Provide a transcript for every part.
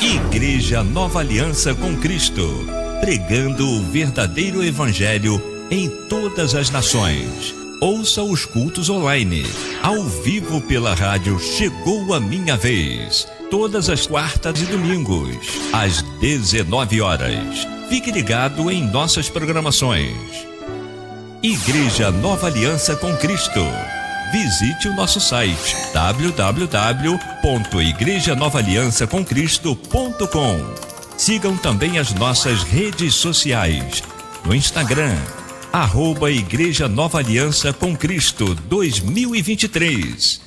Igreja Nova Aliança com Cristo, pregando o verdadeiro evangelho em todas as nações. Ouça os cultos online, ao vivo pela rádio Chegou a Minha Vez, todas as quartas e domingos, às 19 horas. Fique ligado em nossas programações. Igreja Nova Aliança com Cristo. Visite o nosso site www.igrejanovaliançacomcristo.com. Sigam também as nossas redes sociais no Instagram, @Igreja Nova Aliança com Cristo 2023,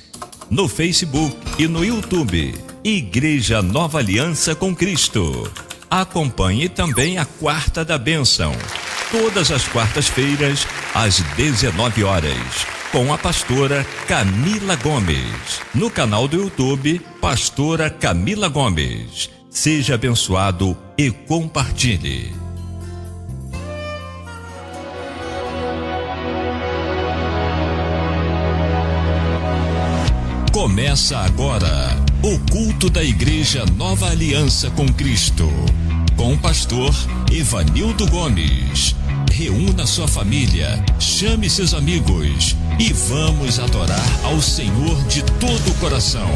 no Facebook e no YouTube, Igreja Nova Aliança com Cristo. Acompanhe também a Quarta da Bênção, todas as quartas-feiras, às 19 horas, com a pastora Camila Gomes, no canal do YouTube, Pastora Camila Gomes. Seja abençoado e compartilhe. Começa agora o culto da Igreja Nova Aliança com Cristo, com o pastor Evanildo Gomes. Reúna sua família, chame seus amigos e vamos adorar ao Senhor de todo o coração.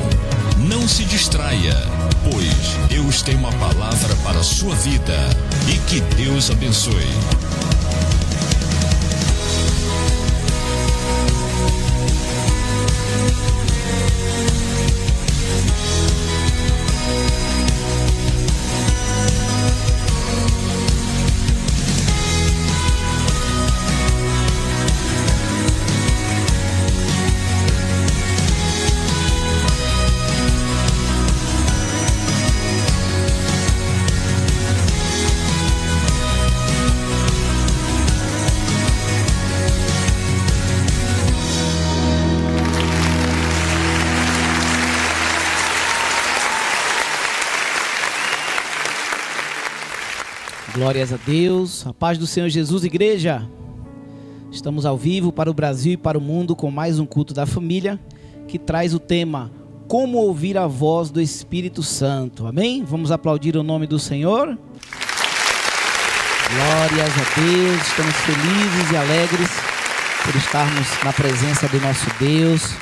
Não se distraia, pois Deus tem uma palavra para a sua vida e que Deus abençoe. Glórias a Deus, a paz do Senhor Jesus, igreja. Estamos ao vivo para o Brasil e para o mundo com mais um culto da família que traz o tema Como ouvir a voz do Espírito Santo. Amém? Vamos aplaudir o nome do Senhor. Glórias a Deus, estamos felizes e alegres por estarmos na presença do nosso Deus.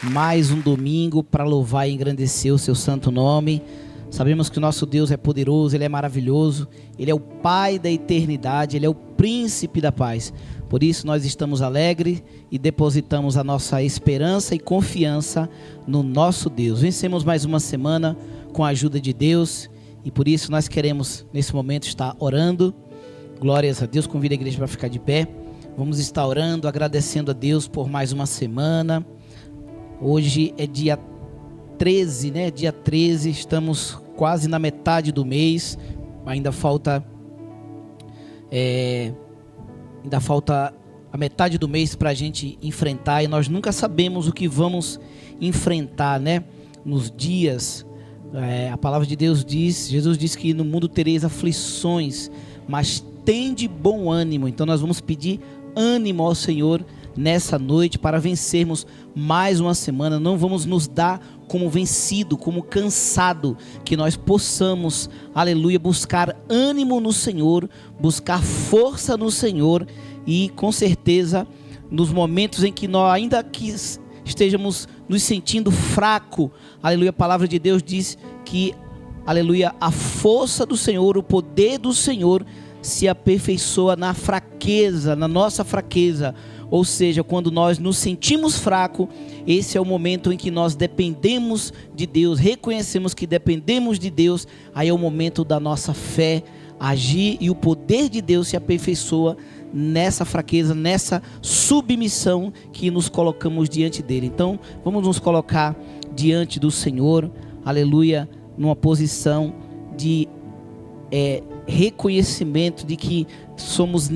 Mais um domingo para louvar e engrandecer o seu santo nome. Sabemos que o nosso Deus é poderoso, Ele é maravilhoso, Ele é o Pai da eternidade, Ele é o Príncipe da paz. Por isso nós estamos alegres e depositamos a nossa esperança e confiança no nosso Deus. Vencemos mais uma semana com a ajuda de Deus e por isso nós queremos nesse momento estar orando. Glórias a Deus, convido a igreja para ficar de pé. Vamos estar orando, agradecendo a Deus por mais uma semana. Hoje é dia 13, né? Dia 13, estamos quase na metade do mês. Ainda falta a metade do mês para a gente enfrentar. E nós nunca sabemos o que vamos enfrentar, né? Nos dias, a palavra de Deus diz, Jesus disse que no mundo tereis aflições, mas tende bom ânimo. Então nós vamos pedir ânimo ao Senhor nessa noite para vencermos mais uma semana. Não vamos nos dar como vencido, como cansado, que nós possamos, aleluia, buscar ânimo no Senhor, buscar força no Senhor e com certeza nos momentos em que nós ainda que estejamos nos sentindo fraco, aleluia, a palavra de Deus diz que, aleluia, a força do Senhor, o poder do Senhor se aperfeiçoa na fraqueza, na nossa fraqueza. Ou seja, quando nós nos sentimos fracos, esse é o momento em que nós dependemos de Deus, reconhecemos que dependemos de Deus, aí é o momento da nossa fé agir e o poder de Deus se aperfeiçoa nessa fraqueza, nessa submissão que nos colocamos diante dele. Então, vamos nos colocar diante do Senhor, aleluia, numa posição de reconhecimento de que somos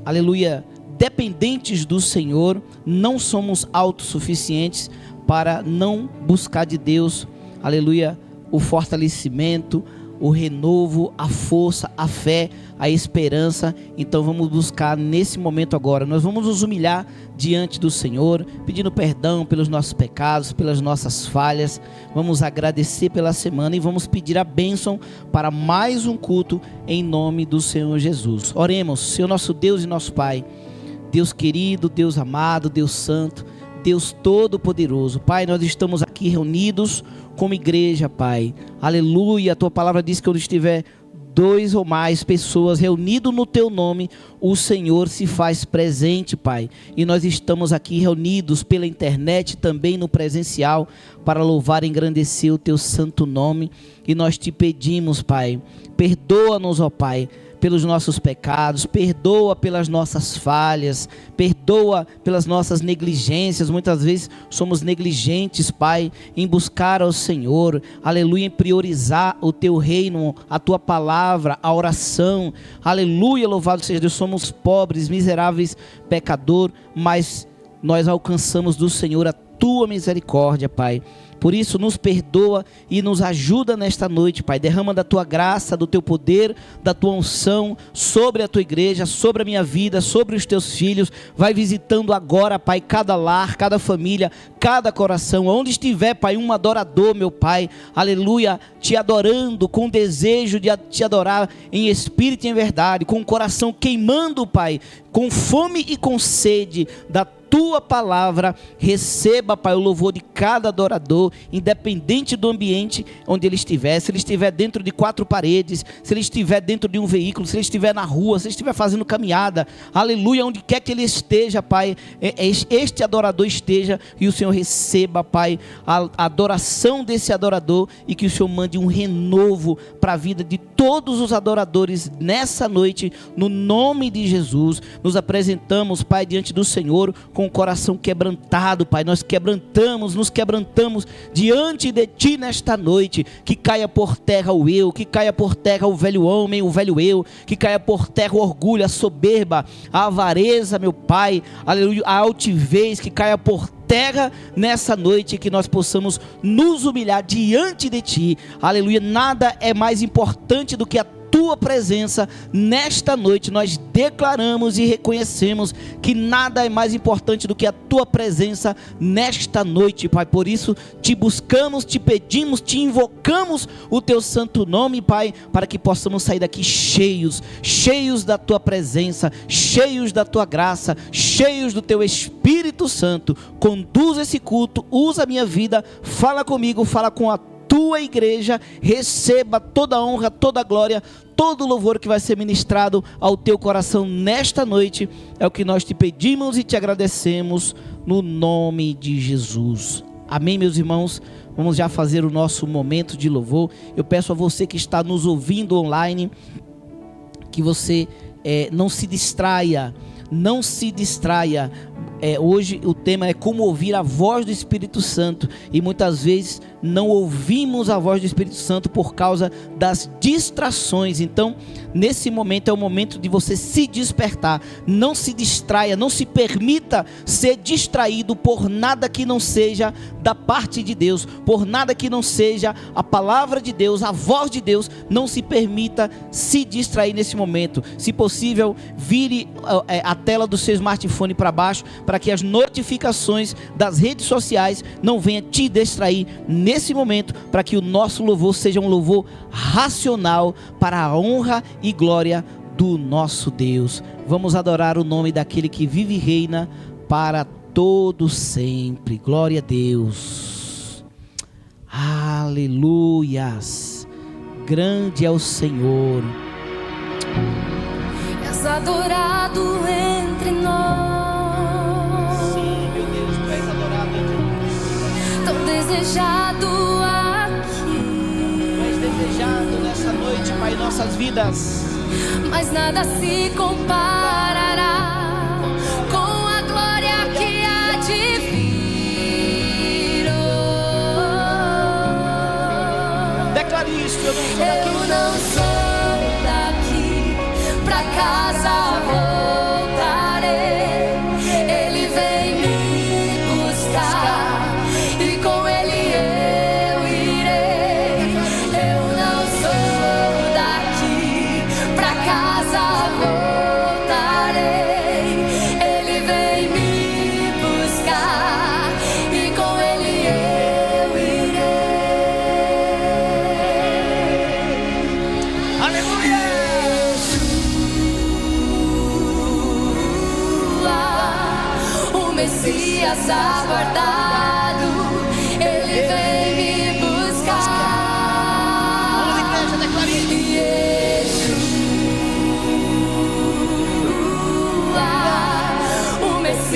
aleluia, dependentes do Senhor, não somos autossuficientes para não buscar de Deus, aleluia, o fortalecimento, o renovo, a força, a fé, a esperança. Então vamos buscar nesse momento agora. Nós vamos nos humilhar diante do Senhor, pedindo perdão pelos nossos pecados, pelas nossas falhas. Vamos agradecer pela semana e vamos pedir a bênção para mais um culto em nome do Senhor Jesus. Oremos. Senhor nosso Deus e nosso Pai, Deus querido, Deus amado, Deus santo, Deus todo-poderoso. Pai, nós estamos aqui reunidos como igreja, Pai. Aleluia. A tua palavra diz que onde estiver 2 ou mais pessoas reunidas no teu nome, o Senhor se faz presente, Pai. E nós estamos aqui reunidos pela internet, também no presencial, para louvar e engrandecer o teu santo nome. E nós te pedimos, Pai, perdoa-nos, ó Pai, pelos nossos pecados, perdoa pelas nossas falhas, perdoa pelas nossas negligências. Muitas vezes somos negligentes, Pai, em buscar ao Senhor, aleluia, em priorizar o teu reino, a tua palavra, a oração, aleluia, louvado seja Deus. Somos pobres, miseráveis, pecador, mas nós alcançamos do Senhor a tua misericórdia, Pai. Por isso nos perdoa e nos ajuda nesta noite, Pai. Derrama da tua graça, do teu poder, da tua unção sobre a tua igreja, sobre a minha vida, sobre os teus filhos. Vai visitando agora, Pai, cada lar, cada família, cada coração. Onde estiver, Pai, um adorador, meu Pai, aleluia, te adorando, com desejo de te adorar em espírito e em verdade, com o coração queimando, Pai, com fome e com sede da tua palavra. Receba, Pai, o louvor de cada adorador, independente do ambiente onde ele estiver. Se ele estiver dentro de 4 paredes, se ele estiver dentro de um veículo, se ele estiver na rua, se ele estiver fazendo caminhada, aleluia, onde quer que ele esteja, Pai, este adorador esteja, e o Senhor receba, Pai, a adoração desse adorador, e que o Senhor mande um renovo para a vida de todos os adoradores nessa noite, no nome de Jesus. Nos apresentamos, Pai, diante do Senhor com o coração quebrantado, Pai. Nós nos quebrantamos diante de Ti nesta noite. Que caia por terra o eu, que caia por terra o velho homem, o velho eu, que caia por terra o orgulho, a soberba, a avareza, meu Pai, aleluia, a altivez, que caia por terra nessa noite, que nós possamos nos humilhar diante de Ti, aleluia. Nada é mais importante do que a tua presença nesta noite. Nós declaramos e reconhecemos que nada é mais importante do que a tua presença nesta noite, Pai. Por isso te buscamos, te pedimos, te invocamos o teu santo nome, Pai, para que possamos sair daqui cheios da tua presença, cheios da tua graça, cheios do teu Espírito Santo. Conduz esse culto, usa a minha vida, fala comigo, fala com a tua igreja. Receba toda a honra, toda a glória, todo o louvor que vai ser ministrado ao teu coração nesta noite. É o que nós te pedimos e te agradecemos no nome de Jesus. Amém, meus irmãos. Vamos já fazer o nosso momento de louvor. Eu peço a você que está nos ouvindo online, que você não se distraia. Hoje o tema é como ouvir a voz do Espírito Santo, e muitas vezes não ouvimos a voz do Espírito Santo por causa das distrações. Então, nesse momento é o momento de você se despertar. Não se distraia, não se permita ser distraído por nada que não seja da parte de Deus, por nada que não seja a palavra de Deus, a voz de Deus. Não se permita se distrair nesse momento. Se possível, vire a tela do seu smartphone para baixo, para que as notificações das redes sociais não venham te distrair nesse momento, para que o nosso louvor seja um louvor racional para a honra e glória do nosso Deus. Vamos adorar o nome daquele que vive e reina para todo sempre. Glória a Deus. Aleluias. Grande é o Senhor. És adorado entre nós. Sim, meu Deus, tu és adorado entre nós. Tão desejado aqui. Tu és desejado nessa noite, Pai, em nossas vidas. Mas nada se comparará com a glória que há de vir. Declare isso, eu não sou Eu daqui. não sou daqui, pra casa voltarei. Ele vem me buscar e com ele eu irei. Eu não sou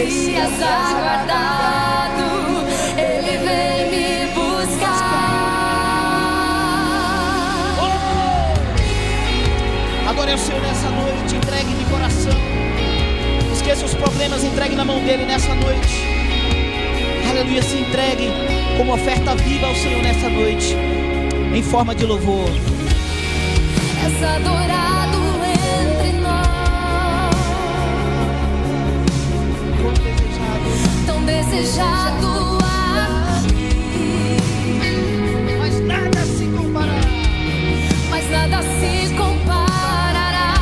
Messias aguardado, ele vem me buscar. Adore ao Senhor nessa noite, entregue de coração. Esqueça os problemas, entregue na mão dele nessa noite. Aleluia, se entregue como oferta viva ao Senhor nessa noite, em forma de louvor. És adorado entre nós, tão desejado aqui, Mas nada se comparará. mas nada se comparará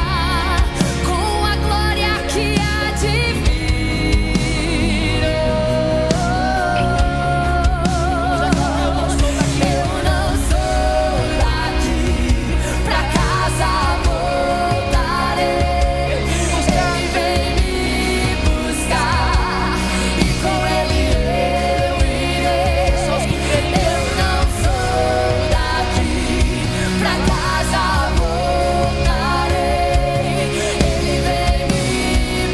com a glória que há de vir. Eu não sou daqui, pra casa voltarei. Ele vem me buscar e com ele eu irei. Eu não sou daqui, pra casa voltarei. Ele vem me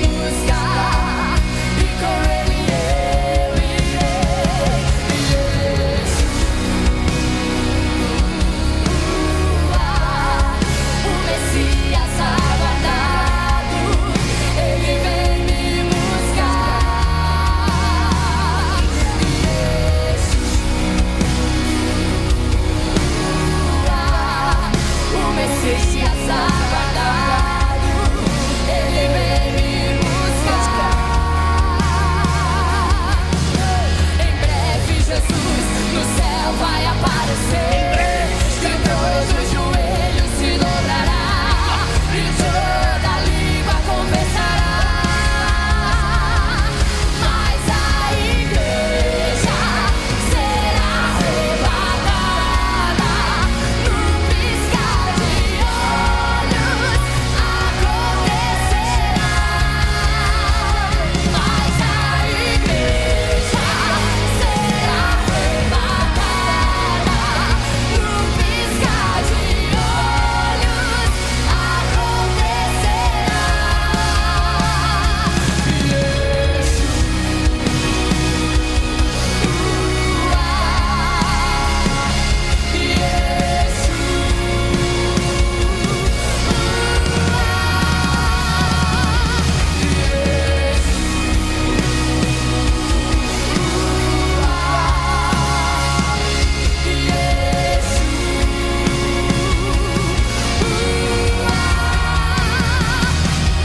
buscar e com ele eu irei. O Messias aguardado, ele vem me buscar. O Messias aguardado, ele vem me buscar. Em breve Jesus no céu vai aparecer, e todos os joelhos se dobrará, e toda língua confessará. Mas a igreja será arrebatada num piscar de olhos, acontecerá. Mas a igreja será arrebatada num piscar de olhos,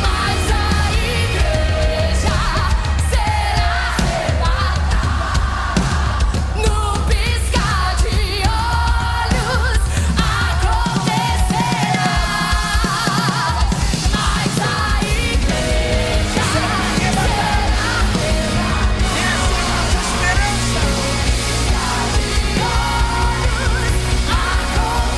mas a igreja será arrebatada num piscar de olhos, acontecerá. Mas a igreja será arrebatada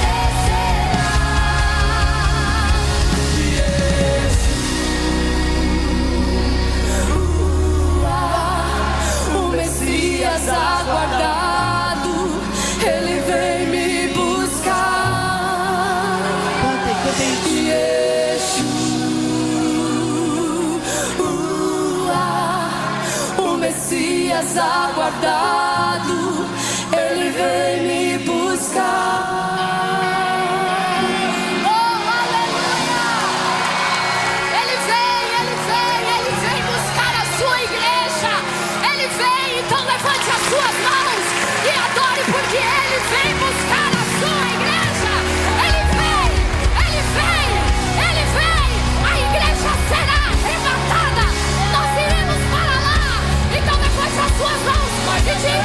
o Messias aguardado, ele vem me buscar. O Messias aguardado, ele vem me buscar. Oh, aleluia! Ele vem buscar a sua igreja. Ele vem, então levante as suas mãos e adore, porque ele vem buscar a sua igreja. Ele vem. A igreja será arrebatada. Nós iremos para lá. Então levante as suas mãos e diga: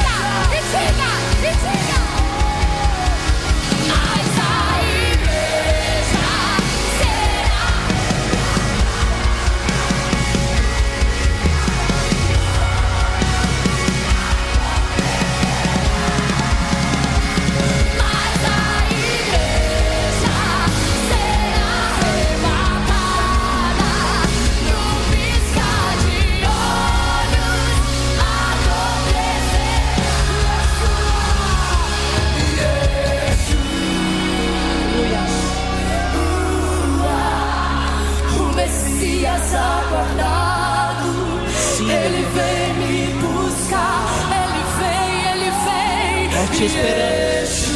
te esperamos.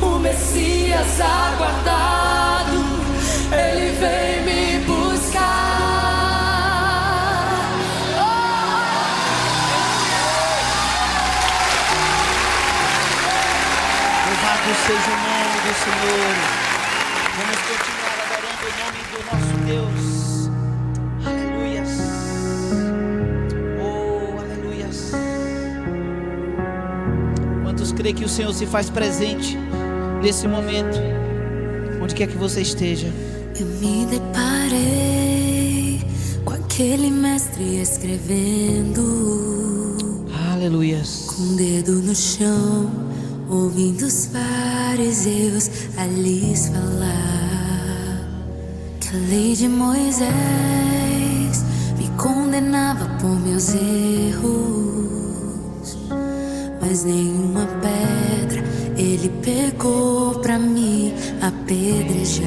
O Messias aguardado, ele vem me buscar. Louvado seja o nome do Senhor. Vamos continuar adorando o nome do nosso Deus. Aleluias. Oh, aleluias. Quantos creem que o Senhor se faz presente nesse momento, onde quer que você esteja? Eu me deparei com aquele mestre escrevendo, Aleluias. com o dedo no chão, ouvindo os fariseus a lhes falar que a lei de Moisés me condenava por meus erros, mas nenhuma pedra ele pegou pra me apedrejar.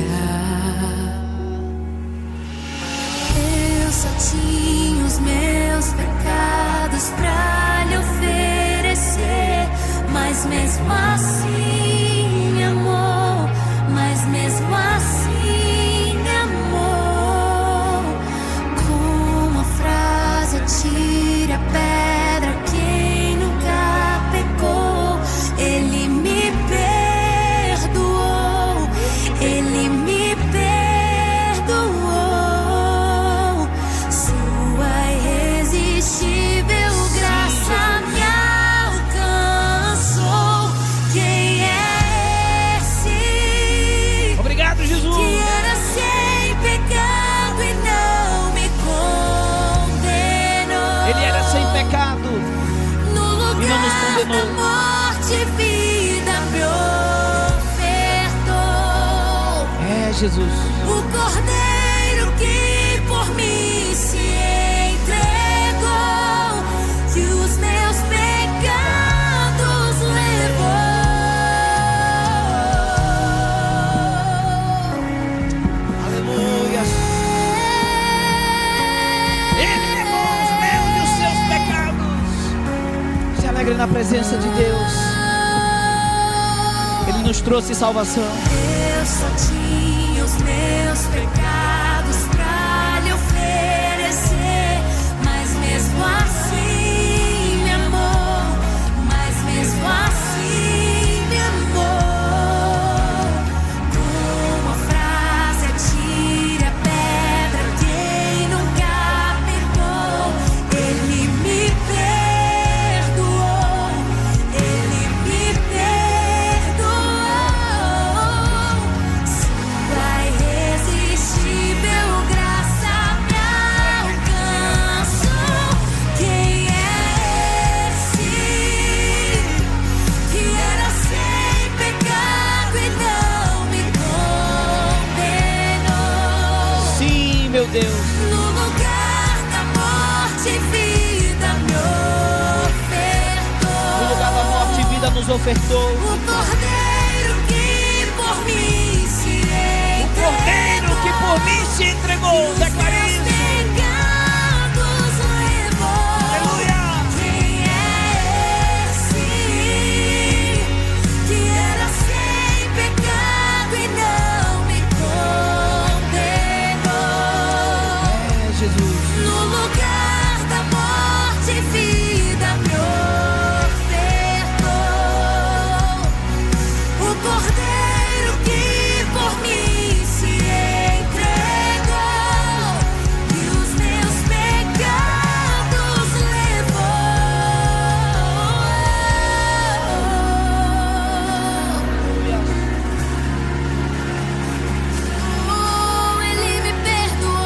Eu só tinha os meus pecados pra lhe oferecer, mas mesmo assim me amou, mas mesmo assim me amou. Com a frase atire a pedra quem nunca pecou, ele me perdoou, ele me perdoou. Sua irresistível graça me alcançou. Quem é esse Obrigado, Jesus. que era sem pecado e não me condenou? Ele era sem pecado. No E não nos lugar condenou. da morte, vida me ofertou. É, Jesus. O cordeiro que por mim se entregou, que os meus pecados levou. Aleluia. Ele levou os meus e os seus pecados. Se alegre na presença de Deus. Ele nos trouxe salvação. Eu só tinha os meus pecados pra lhe oferecer, mas mesmo assim me amou, mas mesmo assim me amou. Com a frase atire a pedra quem nunca pecou, ele me perdoou, ele me perdoou. Sua irresistível graça me alcançou. Quem é esse que era sem pecado e não me condenou? Sim, meu Deus. No lugar da morte, vida me ofertou. No lugar da morte, vida nos ofertou. O cordeiro que por mim se entregou. Cordeiro que por mim se entregou. Declare Meus isso. pecados levou. Aleluia. Quem é esse que era sem pecado e não me condenou? É, Jesus. No lugar da morte, vida me ofertou. O cordeiro que por mim se entregou, e os meus pecados levou. Oh, ele me perdoou.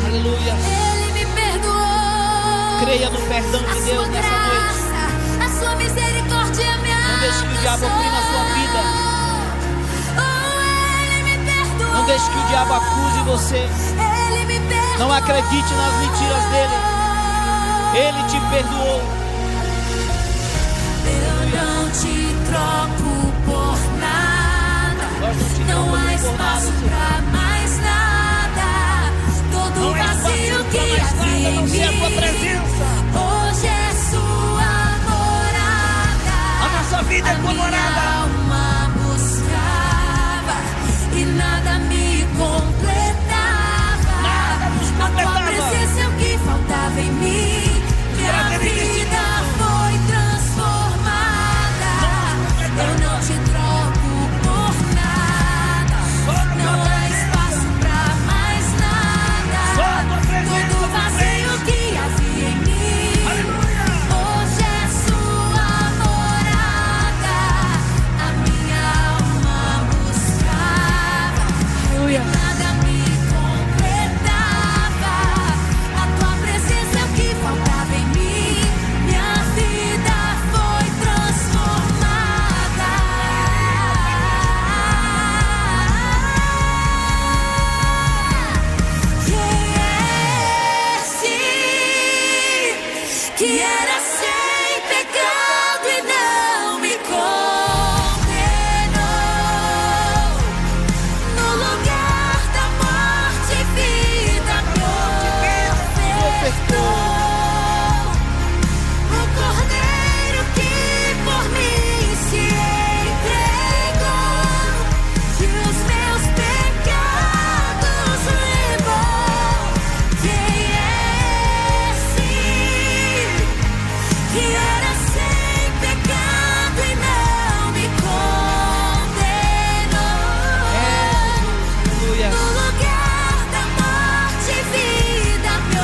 Aleluia. Ele me perdoou. Creia no perdão de A Deus sua nessa noite. graça, a sua misericórdia me Não deixe que o diabo oprimir na sua vida. Oh, ele me perdoou. Não deixe que o diabo acuse você. Ele me perdoou. Não acredite nas mentiras dele. Ele te perdoou. Eu não te troco por nada. Nós não te Não há trocamos por nada, espaço Senhor. pra mais nada. Todo Não há espaço vazio pra que mais havia em não ser a tua mim. presença. Hoje é sua morada. A nossa vida é tua Minha morada. alma buscava e nada me completava. Nada nos A tua completava. presença é o que faltava em mim. Minha vida foi transformada. Eu não te troco por nada. Não há espaço pra mais nada. Todo vazio que havia em mim. Hoje é sua morada. A minha alma buscava. Nada me completava. A tua presença é o que faltava em mim. Minha vida foi transformada. Quem é esse que era sem pecado e não me condenou? No lugar da morte, vida me ofertou. O Cordeiro que por mim se entregou, que os meus pecados levou. Quem é esse que era sem pecado e não me condenou? Aleluia. No lugar da morte, vida me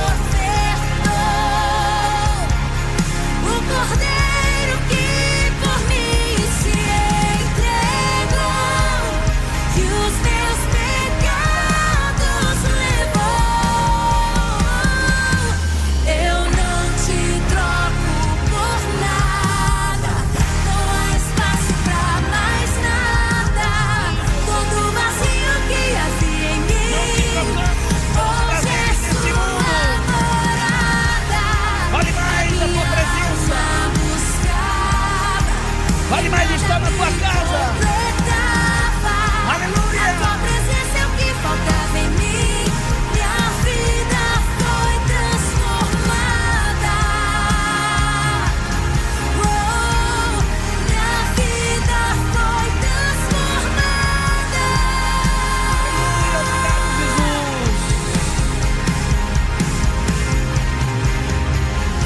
ofertou. O Cordeiro que por mim se entregou, que os meus pecados levou. Eu não te troco por nada. Não há espaço pra mais nada. Todo vazio que havia em mim. Hoje é sua morada. Vale mais a tua presença. Alma buscava, Vale mais estar na tua casa. completava. Aleluia. A tua presença é o que faltava em mim. Minha vida foi transformada. Oh, minha vida foi transformada.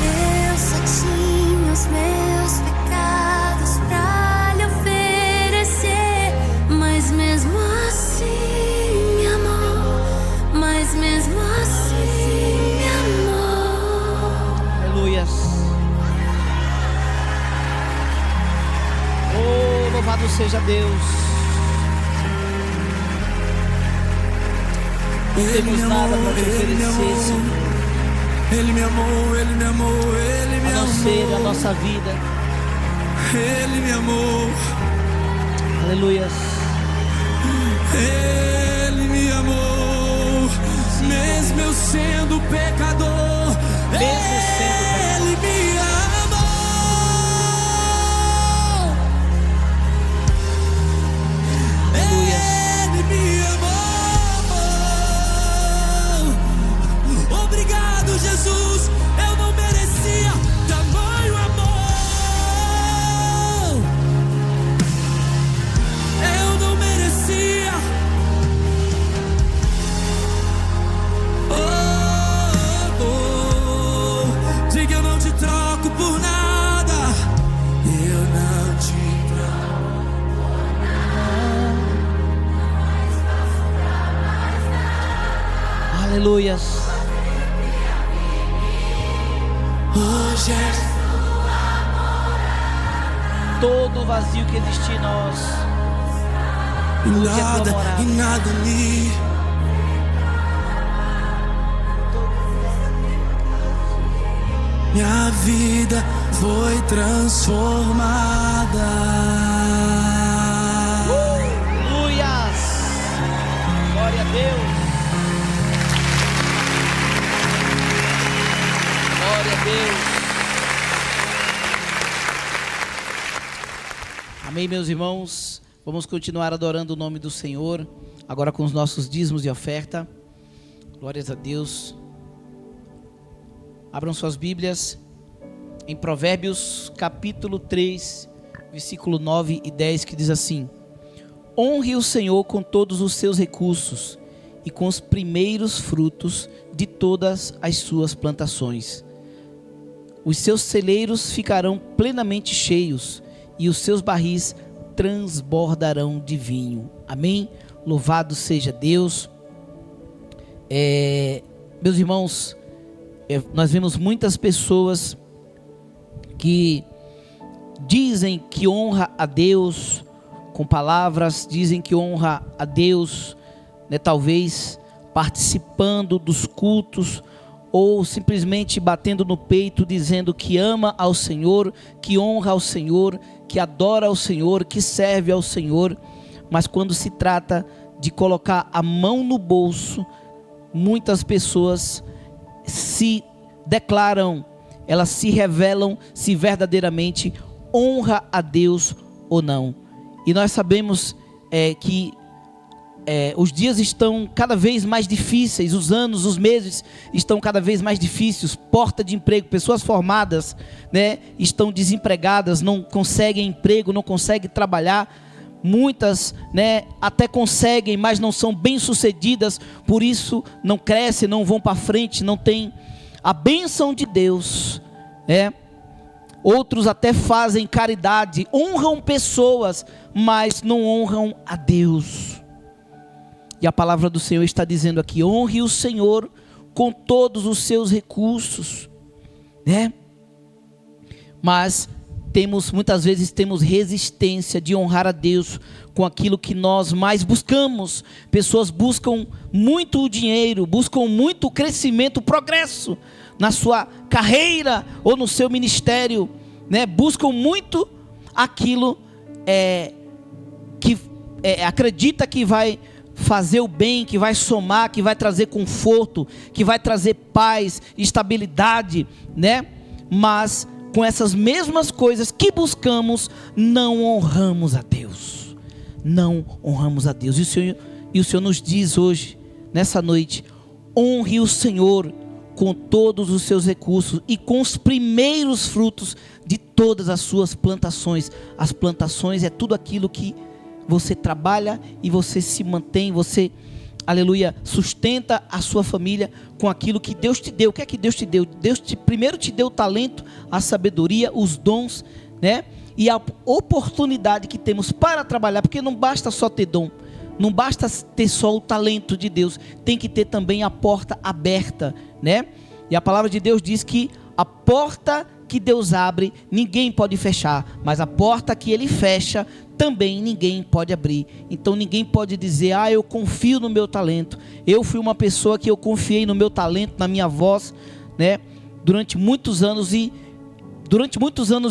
Eu só tinha os meus pecados pra lhe oferecer, mas mesmo assim me amou, mas mesmo assim me amou. Aleluia. Oh, louvado seja Deus. Não temos nada para te oferecer, Senhor, Ele me amou, Ele me amou, Ele me a não ser a amou, nossa vida. Ele me amou, Aleluia. Ele me amou, mesmo eu sendo pecador, Mesmo sendo Ele me amou, Aleluia. Ele me amou. Obrigado, Jesus, eu não merecia tamanho amor. Eu não merecia. Oh, oh, oh. Diga, eu não te troco por nada. Eu não te troco por nada. Aleluia. Hoje é Todo vazio que existe em nós. e Hoje é tua nada, morada. e nada me. Minha vida foi transformada. Aleluias. Glória a Deus. Glória a Deus. Amém, meus irmãos. Vamos continuar adorando o nome do Senhor. Agora com os nossos dízimos e oferta. Glórias a Deus. Abram suas Bíblias em Provérbios capítulo 3, versículo 9 e 10, que diz assim: honre o Senhor com todos os seus recursos e com os primeiros frutos de todas as suas plantações. Os seus celeiros ficarão plenamente cheios e os seus barris transbordarão de vinho. Amém? Louvado seja Deus. Meus irmãos, nós vemos muitas pessoas que dizem que honra a Deus com palavras, dizem que honra a Deus, né, talvez participando dos cultos, ou simplesmente batendo no peito, dizendo que ama ao Senhor, que honra ao Senhor, que adora ao Senhor, que serve ao Senhor, mas quando se trata de colocar a mão no bolso, muitas pessoas se declaram, elas se revelam se verdadeiramente honra a Deus ou não. E nós sabemos que os dias estão cada vez mais difíceis, os anos, os meses estão cada vez mais difíceis, porta de emprego, pessoas formadas, né, estão desempregadas, não conseguem emprego, não conseguem trabalhar, muitas, né, até conseguem, mas não são bem-sucedidas, por isso não crescem, não vão para frente, não tem a bênção de Deus, né? Outros até fazem caridade, honram pessoas, mas não honram a Deus. E a palavra do Senhor está dizendo aqui: honre o Senhor com todos os seus recursos, né? Mas muitas vezes temos resistência de honrar a Deus com aquilo que nós mais buscamos. Pessoas buscam muito o dinheiro, buscam muito o crescimento, o progresso na sua carreira ou no seu ministério, né? Buscam muito aquilo que acredita que vai fazer o bem, que vai somar, que vai trazer conforto, que vai trazer paz, estabilidade, né? Mas com essas mesmas coisas que buscamos, não honramos a Deus. Não honramos a Deus. E o Senhor nos diz hoje, nessa noite: honre o Senhor com todos os seus recursos e com os primeiros frutos de todas as suas plantações. As plantações é tudo aquilo que você trabalha e você se mantém, você, aleluia, sustenta a sua família com aquilo que Deus te deu. O que é que Deus te deu? Primeiro te deu o talento, a sabedoria, os dons, né? E a oportunidade que temos para trabalhar, porque não basta só ter dom, não basta ter só o talento de Deus, tem que ter também a porta aberta, né? E a palavra de Deus diz que a porta que Deus abre, ninguém pode fechar, mas a porta que Ele fecha, também ninguém pode abrir. Então ninguém pode dizer: eu confio no meu talento. Eu fui uma pessoa que eu confiei no meu talento, na minha voz, né? Durante muitos anos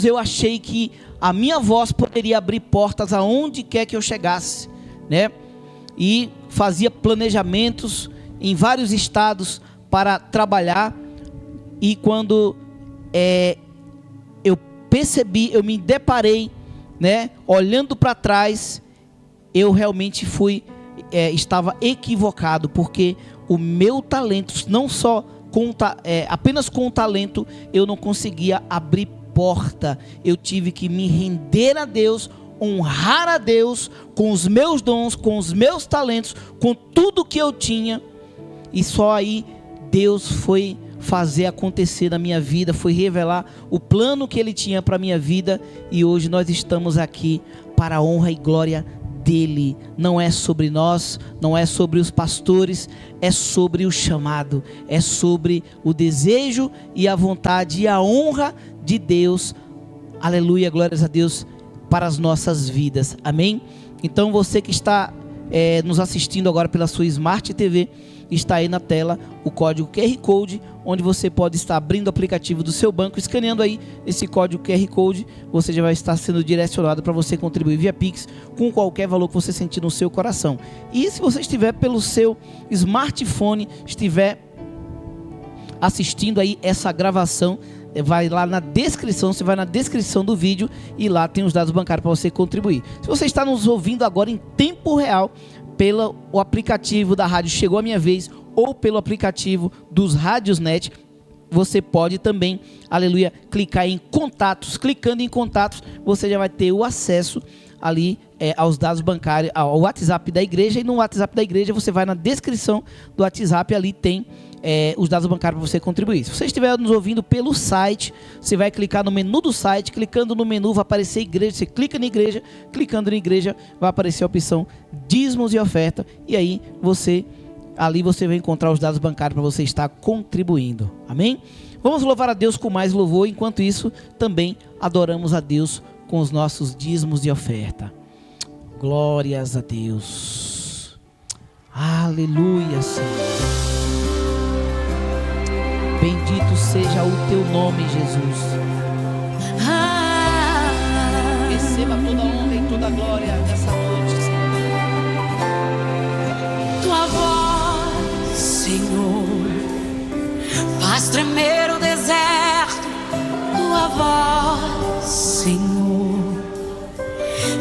eu achei que a minha voz poderia abrir portas aonde quer que eu chegasse, né? E fazia planejamentos em vários estados para trabalhar. E quando eu percebi, eu me deparei, né, olhando para trás, eu realmente estava equivocado, porque o meu talento, não só apenas com o talento, eu não conseguia abrir porta. Eu tive que me render a Deus, honrar a Deus com os meus dons, com os meus talentos, com tudo que eu tinha, e só aí Deus foi fazer acontecer na minha vida, foi revelar o plano que Ele tinha para a minha vida, e hoje nós estamos aqui para a honra e glória dEle. Não é sobre nós, não é sobre os pastores, é sobre o chamado, é sobre o desejo e a vontade e a honra de Deus, aleluia, glórias a Deus, para as nossas vidas, amém? Então você que está nos assistindo agora pela sua Smart TV, está aí na tela o código QR Code, onde você pode estar abrindo o aplicativo do seu banco, escaneando aí esse código QR Code, você já vai estar sendo direcionado para você contribuir via Pix, com qualquer valor que você sentir no seu coração. E se você estiver pelo seu smartphone, estiver assistindo aí essa gravação, vai lá na descrição, você vai na descrição do vídeo e lá tem os dados bancários para você contribuir. Se você está nos ouvindo agora em tempo real, pelo aplicativo da rádio Chegou a Minha Vez, ou pelo aplicativo dos Rádios Net, você pode também, aleluia, clicar em contatos. Clicando em contatos, você já vai ter o acesso ali aos dados bancários, ao WhatsApp da igreja. E no WhatsApp da igreja você vai na descrição do WhatsApp, ali tem os dados bancários para você contribuir. Se você estiver nos ouvindo pelo site, você vai clicar no menu do site. Clicando no menu vai aparecer igreja, você clica na igreja. Clicando na igreja vai aparecer a opção dízimos e oferta, e aí ali você vai encontrar os dados bancários para você estar contribuindo. Amém? Vamos louvar a Deus com mais louvor. Enquanto isso, também adoramos a Deus com os nossos dízimos de oferta. Glórias a Deus. Aleluia, Senhor. Bendito seja o teu nome, Jesus. Receba toda a honra e toda a glória nessa noite, Senhor. Tua voz, Senhor, faz tremer o deserto. Tua voz, Senhor,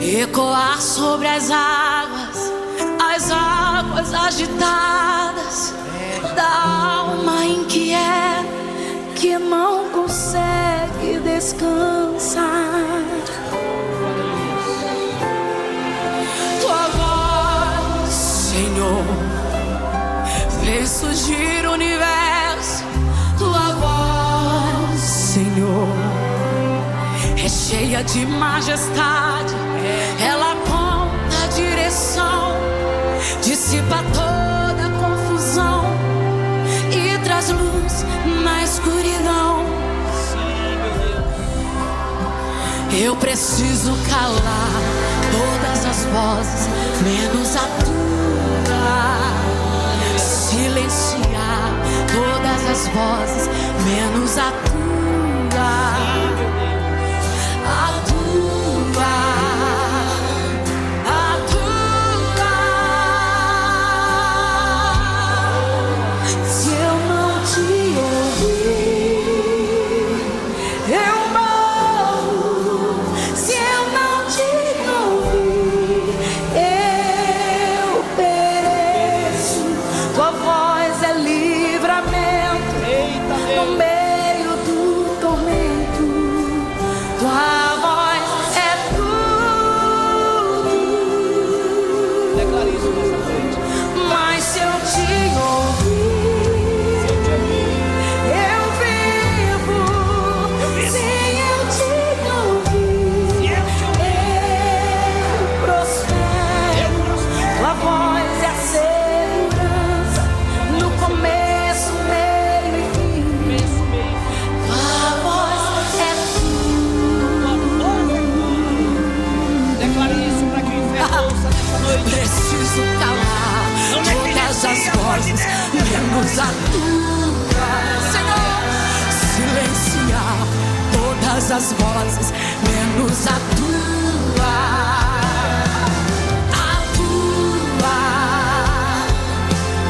ecoar sobre as águas agitadas da alma inquieta que não consegue descansar. Tua voz, Senhor, fez surgir o universo. Tua voz, Senhor, é cheia de majestade. Ela aponta a direção, dissipa toda confusão e traz luz na escuridão. Eu preciso calar todas as vozes, menos a tua. Silenciar todas as vozes, menos a tua. A tua. A tua. Se eu não te ouvir, eu morro. Se eu não te ouvir, eu pereço. Tua voz é livramento no meio do tormento. Tua voz é tudo. Declare isso nessa noite. Mas se eu te ouvir, eu vivo. Se eu te ouvir, eu prospero. Tua voz é a segurança no começo, meio e fim. Tua voz é tudo. Declare isso para que o inferno ouça nessa noite. Preciso calar todas as vozes, menos a tua. Senhor, silenciar todas as vozes, menos a tua. A tua.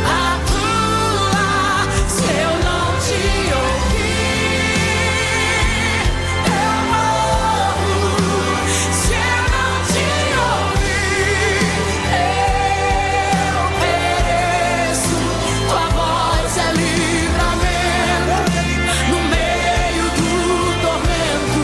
A tua. Se eu não te ouvir, eu morro. Se eu não te ouvir, eu pereço. Tua voz é livramento no meio do tormento.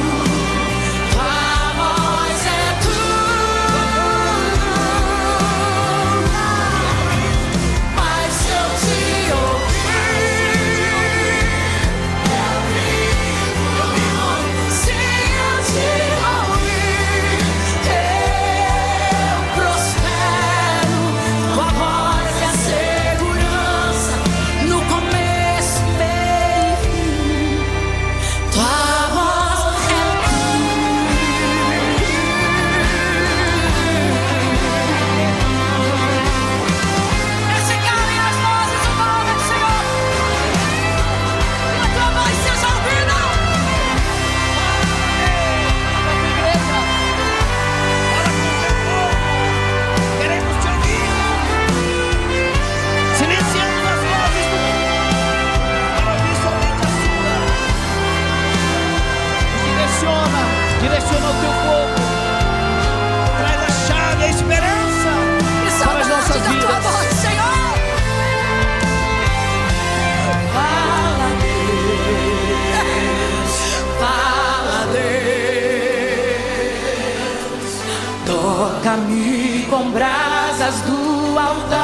toca-me com brasas do altar.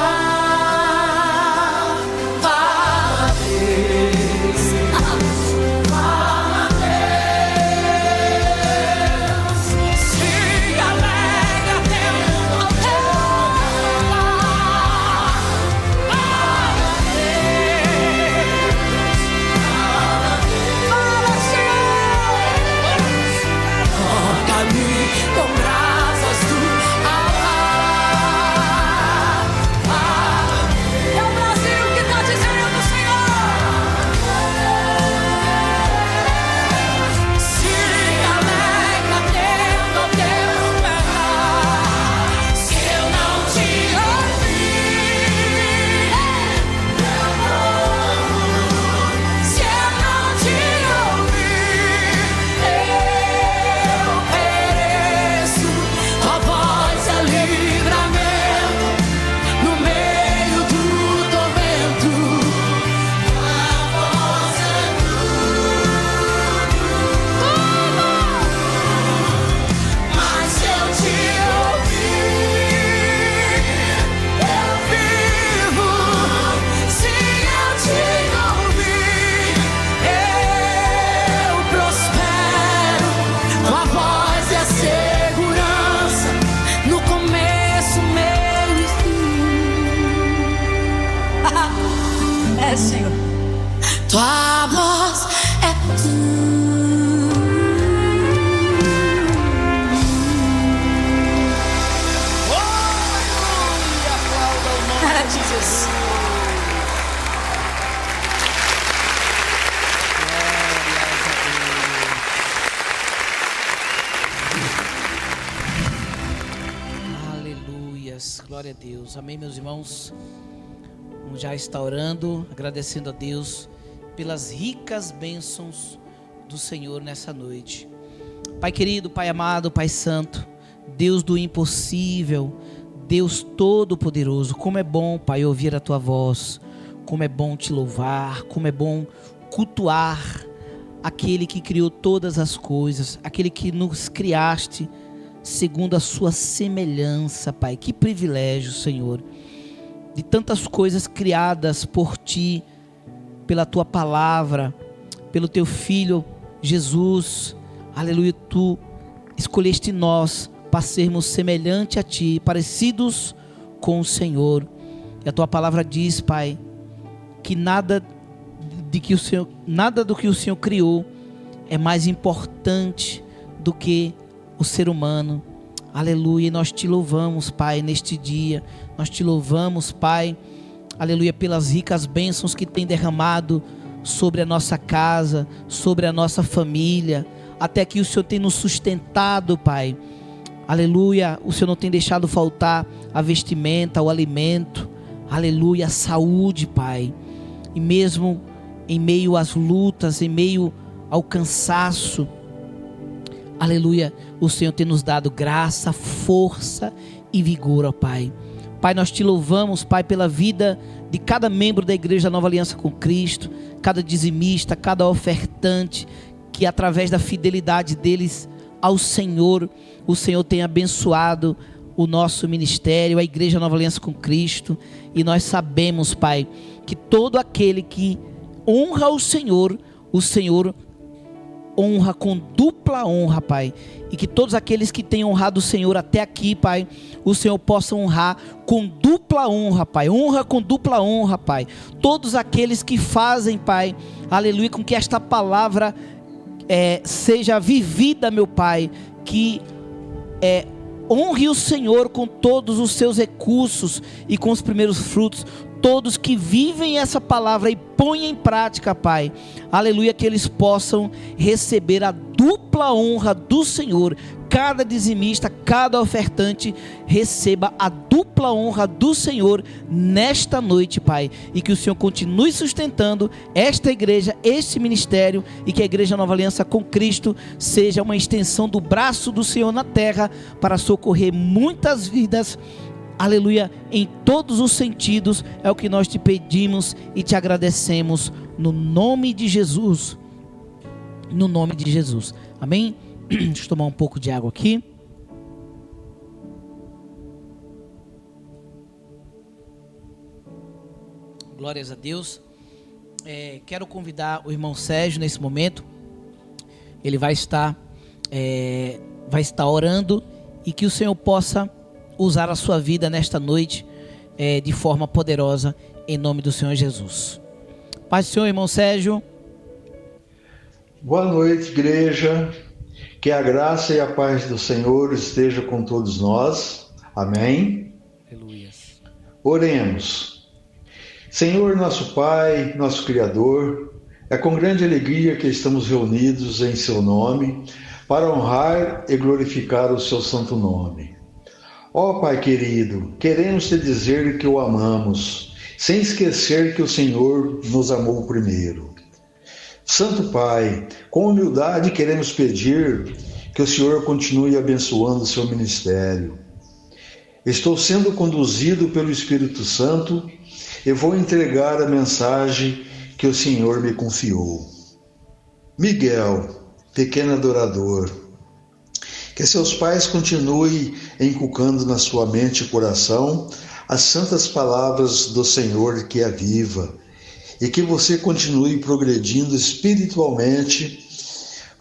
Fala, Deus, fala, Deus, se alega teu altar. Fala, Deus, fala, Deus, toca-me com brasas do altar. É o Brasil que está dizendo, Senhor, se alegra tendo o teu lugar. Se eu não te ouvir, meu amor, se eu não te ouvir, eu pereço. Tua voz é livramento no meio do tormento. Tua voz é tudo. Mas se eu te ouvir, eu vivo. Se eu te ouvir, eu prospero. Tua voz é segurança no começo, meio e fim. É, Senhor. Tua voz é tudo. Jesus. Aleluias, glória a Deus. Amém, meus irmãos. Vamos já estar orando, agradecendo a Deus pelas ricas bênçãos do Senhor nessa noite. Pai querido, Pai amado, Pai santo, Deus do impossível, Deus todo-poderoso, como é bom, Pai, ouvir a Tua voz, como é bom Te louvar, como é bom cultuar aquele que criou todas as coisas, aquele que nos criaste segundo a Sua semelhança, Pai. Que privilégio, Senhor, de tantas coisas criadas por Ti, pela Tua palavra, pelo Teu Filho Jesus. Aleluia, Tu escolheste nós para sermos semelhantes a Ti, parecidos com o Senhor. E a Tua palavra diz, Pai, que nada do que o Senhor criou é mais importante do que o ser humano. Aleluia, e nós Te louvamos, Pai, neste dia. Nós Te louvamos, Pai, aleluia, pelas ricas bênçãos que tem derramado sobre a nossa casa, sobre a nossa família. Até que o Senhor tem nos sustentado, Pai. Aleluia, o Senhor não tem deixado faltar a vestimenta, o alimento. Aleluia, a saúde, Pai. E mesmo em meio às lutas, em meio ao cansaço, aleluia, o Senhor tem nos dado graça, força e vigor, ó Pai. Pai, nós Te louvamos, Pai, pela vida de cada membro da Igreja Nova Aliança com Cristo, cada dizimista, cada ofertante, que através da fidelidade deles ao Senhor, o Senhor tem abençoado o nosso ministério, a Igreja Nova Aliança com Cristo. E nós sabemos, Pai, que todo aquele que honra o Senhor honra com dupla honra, Pai. E que todos aqueles que têm honrado o Senhor até aqui, Pai, o Senhor possa honrar com dupla honra, Pai. Honra com dupla honra, Pai. Todos aqueles que fazem, Pai, aleluia, com que esta palavra seja vivida, meu Pai. Que honre o Senhor com todos os seus recursos e com os primeiros frutos. Todos que vivem essa palavra e põem em prática, Pai, aleluia, que eles possam receber a dupla honra do Senhor. Cada dizimista, cada ofertante receba a dupla honra do Senhor nesta noite, Pai. E que o Senhor continue sustentando esta igreja, este ministério, e que a Igreja Nova Aliança com Cristo seja uma extensão do braço do Senhor na terra para socorrer muitas vidas. Aleluia, em todos os sentidos, é o que nós Te pedimos e Te agradecemos, no nome de Jesus. No nome de Jesus, amém? Deixa eu tomar um pouco de água aqui. glórias a Deus. Quero convidar o irmão Sérgio nesse momento. Ele vai estar orando e que o Senhor possa usar a sua vida nesta noite de forma poderosa, em nome do Senhor Jesus. Paz do Senhor, irmão Sérgio. Boa noite, igreja. Que a graça e a paz do Senhor esteja com todos nós. Amém. Aleluia. Oremos. Senhor, nosso Pai, nosso Criador, é com grande alegria que estamos reunidos em seu nome para honrar e glorificar o seu santo nome. Ó Pai querido, queremos te dizer que o amamos, sem esquecer que o Senhor nos amou primeiro. Santo Pai, com humildade queremos pedir que o Senhor continue abençoando o seu ministério. Estou sendo conduzido pelo Espírito Santo e vou entregar a mensagem que o Senhor me confiou. Miguel, pequeno adorador, que seus pais continuem inculcando na sua mente e coração as santas palavras do Senhor que é viva, e que você continue progredindo espiritualmente,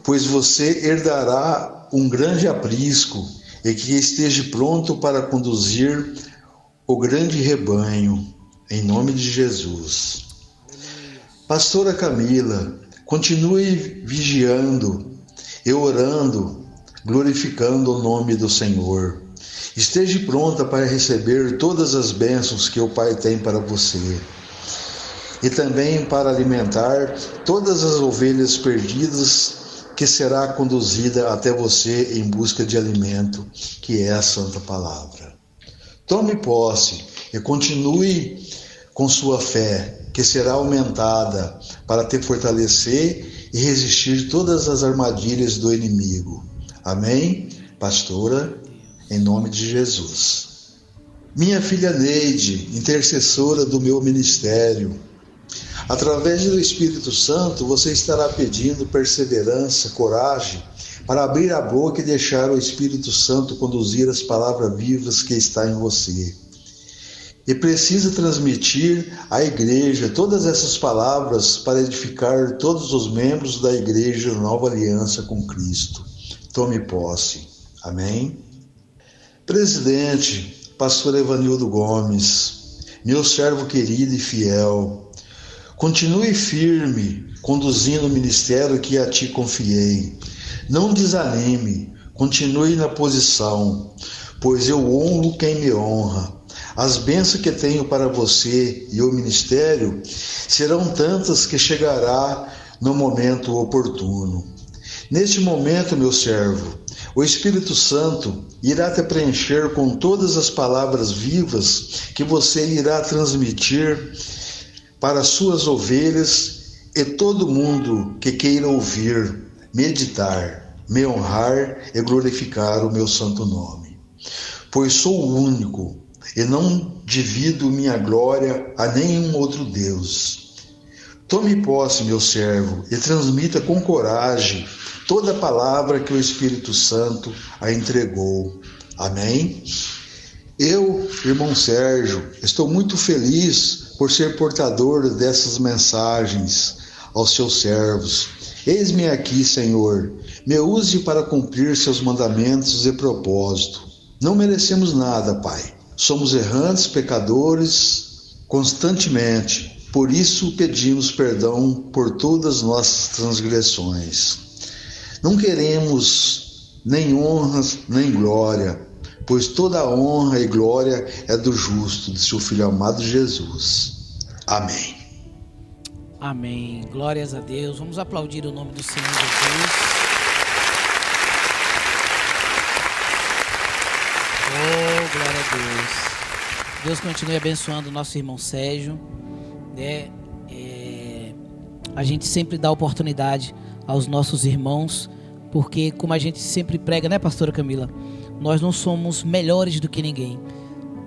pois você herdará um grande aprisco e que esteja pronto para conduzir o grande rebanho, em nome de Jesus. Pastora Camila, continue vigiando e orando, glorificando o nome do Senhor. Esteja pronta para receber todas as bênçãos que o Pai tem para você. E também para alimentar todas as ovelhas perdidas, que será conduzida até você em busca de alimento, que é a Santa Palavra. Tome posse e continue com sua fé, que será aumentada para te fortalecer e resistir todas as armadilhas do inimigo. Amém, pastora, em nome de Jesus. Minha filha Neide, intercessora do meu ministério, através do Espírito Santo, você estará pedindo perseverança, coragem, para abrir a boca e deixar o Espírito Santo conduzir as palavras vivas que está em você. E precisa transmitir à igreja todas essas palavras para edificar todos os membros da igreja Nova Aliança com Cristo. Tome posse. Amém? Presidente, pastor Evanildo Gomes, meu servo querido e fiel, continue firme, conduzindo o ministério que a ti confiei. Não desanime, continue na posição, pois eu honro quem me honra. As bênçãos que tenho para você e o ministério serão tantas que chegará no momento oportuno. Neste momento, meu servo, o Espírito Santo irá te preencher com todas as palavras vivas que você irá transmitir para suas ovelhas e todo mundo que queira ouvir, meditar, me honrar e glorificar o meu santo nome. Pois sou o único e não divido minha glória a nenhum outro Deus. Tome posse, meu servo, e transmita com coragem toda a palavra que o Espírito Santo a entregou. Amém? Eu, irmão Sérgio, estou muito feliz por ser portador dessas mensagens aos seus servos. Eis-me aqui, Senhor, me use para cumprir seus mandamentos e propósito. Não merecemos nada, Pai. Somos errantes, pecadores, constantemente. Por isso pedimos perdão por todas as nossas transgressões. Não queremos nem honra, nem glória, pois toda a honra e glória é do justo, de seu Filho amado Jesus. Amém. Amém. Glórias a Deus. Vamos aplaudir o nome do Senhor Jesus. Oh, glória a Deus. Deus continue abençoando o nosso irmão Sérgio. A gente sempre dá oportunidade aos nossos irmãos, porque como a gente sempre prega, né, pastora Camila? Nós não somos melhores do que ninguém.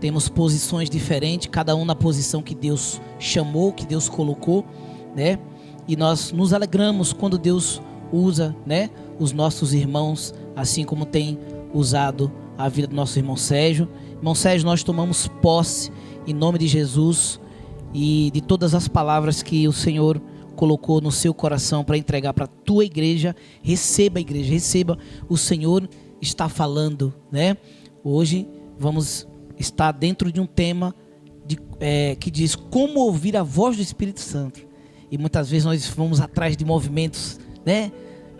Temos posições diferentes, cada um na posição que Deus chamou, que Deus colocou, né? E nós nos alegramos quando Deus usa, né, os nossos irmãos, assim como tem usado a vida do nosso irmão Sérgio. Irmão Sérgio, nós tomamos posse em nome de Jesus e de todas as palavras que o Senhor colocou no seu coração para entregar para a tua igreja. Receba, igreja, receba. O Senhor está falando, né? Hoje vamos estar dentro de um tema que diz como ouvir a voz do Espírito Santo. E muitas vezes nós vamos atrás de movimentos, né?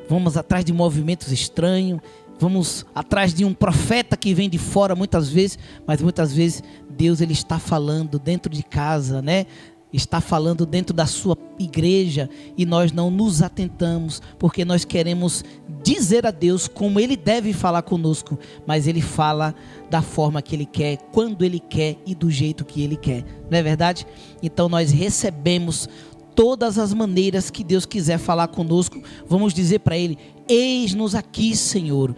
Vamos atrás de movimentos estranhos. Vamos atrás de um profeta que vem de fora muitas vezes. Mas muitas vezes Deus, ele está falando dentro de casa, né? Está falando dentro da sua igreja. E nós não nos atentamos. Porque nós queremos dizer a Deus como Ele deve falar conosco. Mas Ele fala da forma que Ele quer, quando Ele quer e do jeito que Ele quer. Não é verdade? Então nós recebemos todas as maneiras que Deus quiser falar conosco. Vamos dizer para Ele: eis-nos aqui, Senhor.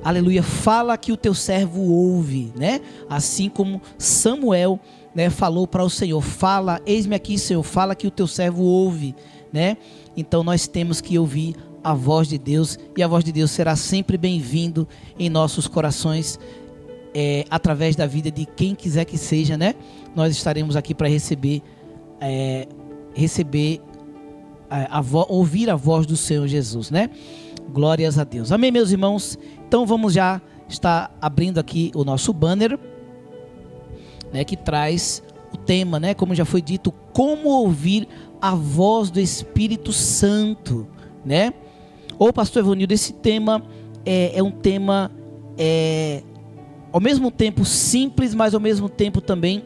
Aleluia, fala que o teu servo ouve, né? Assim como Samuel, né, falou para o Senhor: fala, eis-me aqui, Senhor, fala que o teu servo ouve, né? Então nós temos que ouvir a voz de Deus, e a voz de Deus será sempre bem-vindo em nossos corações, através da vida de quem quiser que seja, né? Nós estaremos aqui para ouvir a voz do Senhor Jesus, né? Glórias a Deus. Amém, meus irmãos? Então vamos já estar abrindo aqui o nosso banner, né, que traz o tema, né, como já foi dito, como ouvir a voz do Espírito Santo, né? Ô pastor Evanildo, esse tema é um tema ao mesmo tempo simples, mas ao mesmo tempo também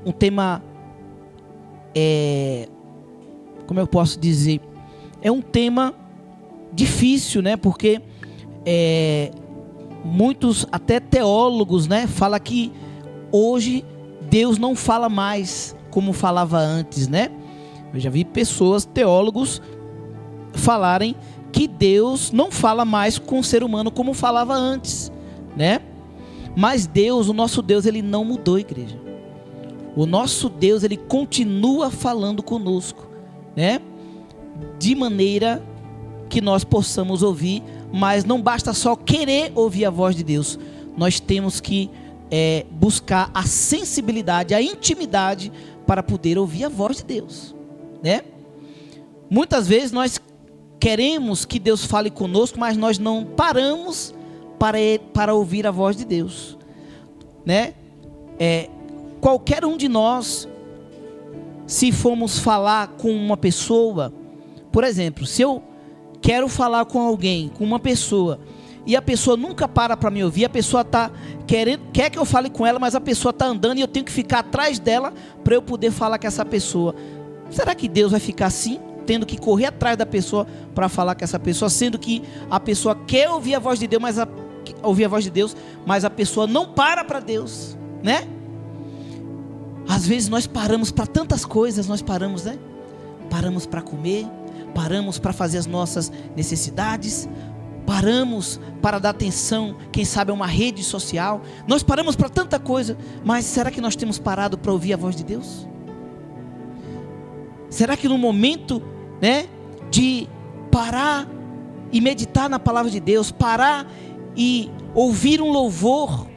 um tema, como eu posso dizer, é um tema difícil, né? Porque muitos, até teólogos, né, falam que hoje Deus não fala mais como falava antes, né? Eu já vi pessoas, teólogos, falarem que Deus não fala mais com o ser humano como falava antes, né? Mas Deus, o nosso Deus, ele não mudou, igreja. O nosso Deus, ele continua falando conosco, né? De maneira que nós possamos ouvir, mas não basta só querer ouvir a voz de Deus. Nós temos que buscar a sensibilidade, a intimidade para poder ouvir a voz de Deus, né? Muitas vezes nós queremos que Deus fale conosco, mas nós não paramos para ouvir a voz de Deus, né? Qualquer um de nós, se formos falar com uma pessoa, por exemplo, se eu quero falar com alguém, com uma pessoa, e a pessoa nunca para me ouvir, a pessoa quer que eu fale com ela, mas a pessoa está andando e eu tenho que ficar atrás dela para eu poder falar com essa pessoa. Será que Deus vai ficar assim, tendo que correr atrás da pessoa para falar com essa pessoa, sendo que a pessoa quer ouvir a voz de Deus, mas a pessoa não para Deus, né? Às vezes nós paramos para tantas coisas, nós paramos, né? Paramos para comer, paramos para fazer as nossas necessidades, paramos para dar atenção, quem sabe, a uma rede social. Nós paramos para tanta coisa, mas será que nós temos parado para ouvir a voz de Deus? Será que no momento, né, de parar e meditar na palavra de Deus, parar e ouvir um louvor,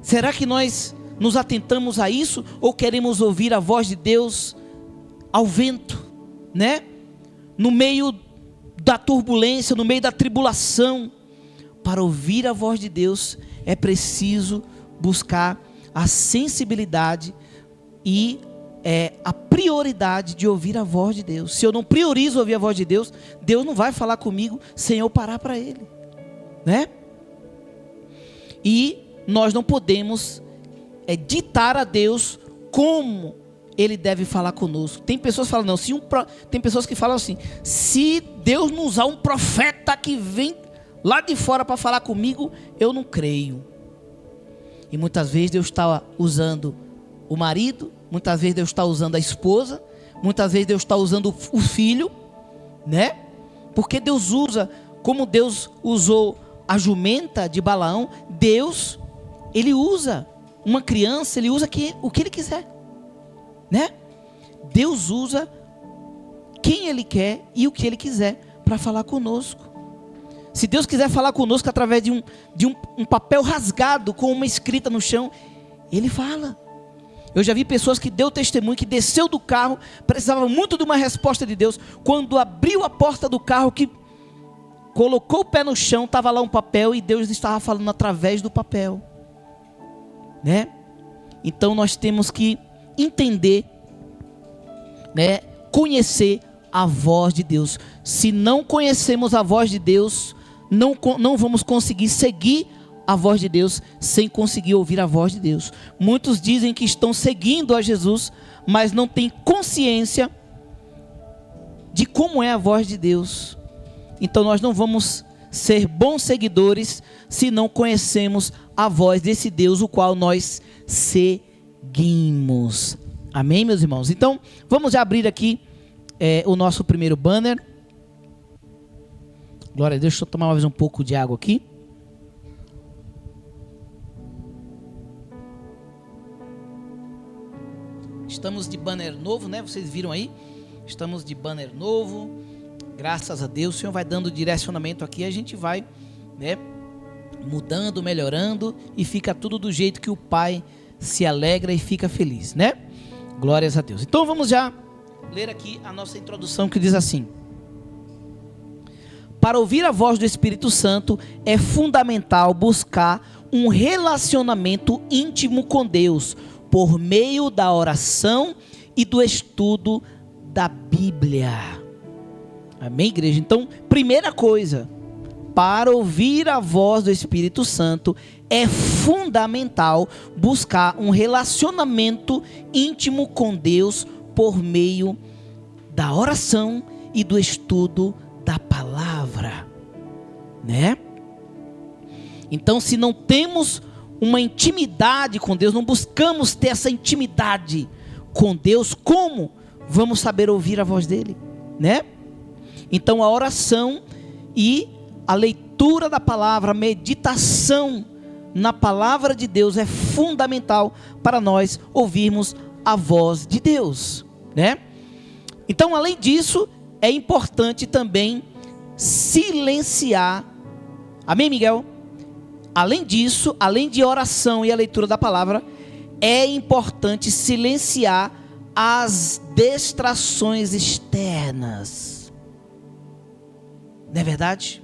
será que nós nos atentamos a isso, ou queremos ouvir a voz de Deus ao vento, né? No meio da turbulência, no meio da tribulação? Para ouvir a voz de Deus é preciso buscar a sensibilidade e a prioridade de ouvir a voz de Deus. Se eu não priorizo ouvir a voz de Deus, Deus não vai falar comigo sem eu parar para Ele, né? E nós não podemos ditar a Deus como Ele deve falar conosco. Tem pessoas que falam, não, tem pessoas que falam assim: se Deus não usar um profeta que vem lá de fora para falar comigo, eu não creio. E muitas vezes Deus está usando o marido, muitas vezes Deus está usando a esposa, muitas vezes Deus está usando o filho, né? Porque Deus usa, como Deus usou a jumenta de Balaão, Deus, Ele usa uma criança, Ele usa o que Ele quiser, né? Deus usa quem Ele quer e o que Ele quiser para falar conosco. Se Deus quiser falar conosco através de um papel rasgado com uma escrita no chão, Ele fala. Eu já vi pessoas que deu testemunho, que desceu do carro, precisava muito de uma resposta de Deus. Quando abriu a porta do carro, que colocou o pé no chão, estava lá um papel e Deus estava falando através do papel, né? Então nós temos que entender, né? Conhecer a voz de Deus. Se não conhecemos a voz de Deus, não vamos conseguir seguir a voz de Deus sem conseguir ouvir a voz de Deus. Muitos dizem que estão seguindo a Jesus, mas não têm consciência de como é a voz de Deus. Então nós não vamos ser bons seguidores se não conhecemos a voz desse Deus, o qual nós seguimos. Amém, meus irmãos? Então vamos já abrir aqui o nosso primeiro banner. Glória a Deus. Deixa eu tomar mais um pouco de água aqui. Estamos de banner novo, né? Vocês viram aí? Estamos de banner novo. Graças a Deus, o Senhor vai dando direcionamento aqui. A gente vai, né, mudando, melhorando, e fica tudo do jeito que o Pai se alegra e fica feliz, né? Glórias a Deus. Então vamos já ler aqui a nossa introdução, que diz assim: para ouvir a voz do Espírito Santo é fundamental buscar um relacionamento íntimo com Deus por meio da oração e do estudo da Bíblia. Amém, igreja? Então, primeira coisa, para ouvir a voz do Espírito Santo é fundamental buscar um relacionamento íntimo com Deus por meio da oração e do estudo da palavra, né? Então, se não temos uma intimidade com Deus, não buscamos ter essa intimidade com Deus, como vamos saber ouvir a voz dele, né? Então a oração e a leitura da palavra, a meditação na palavra de Deus é fundamental para nós ouvirmos a voz de Deus, né? Então, além disso, é importante também silenciar. Amém, Miguel? Além disso, além de oração e a leitura da palavra, é importante silenciar as distrações externas. Não é verdade?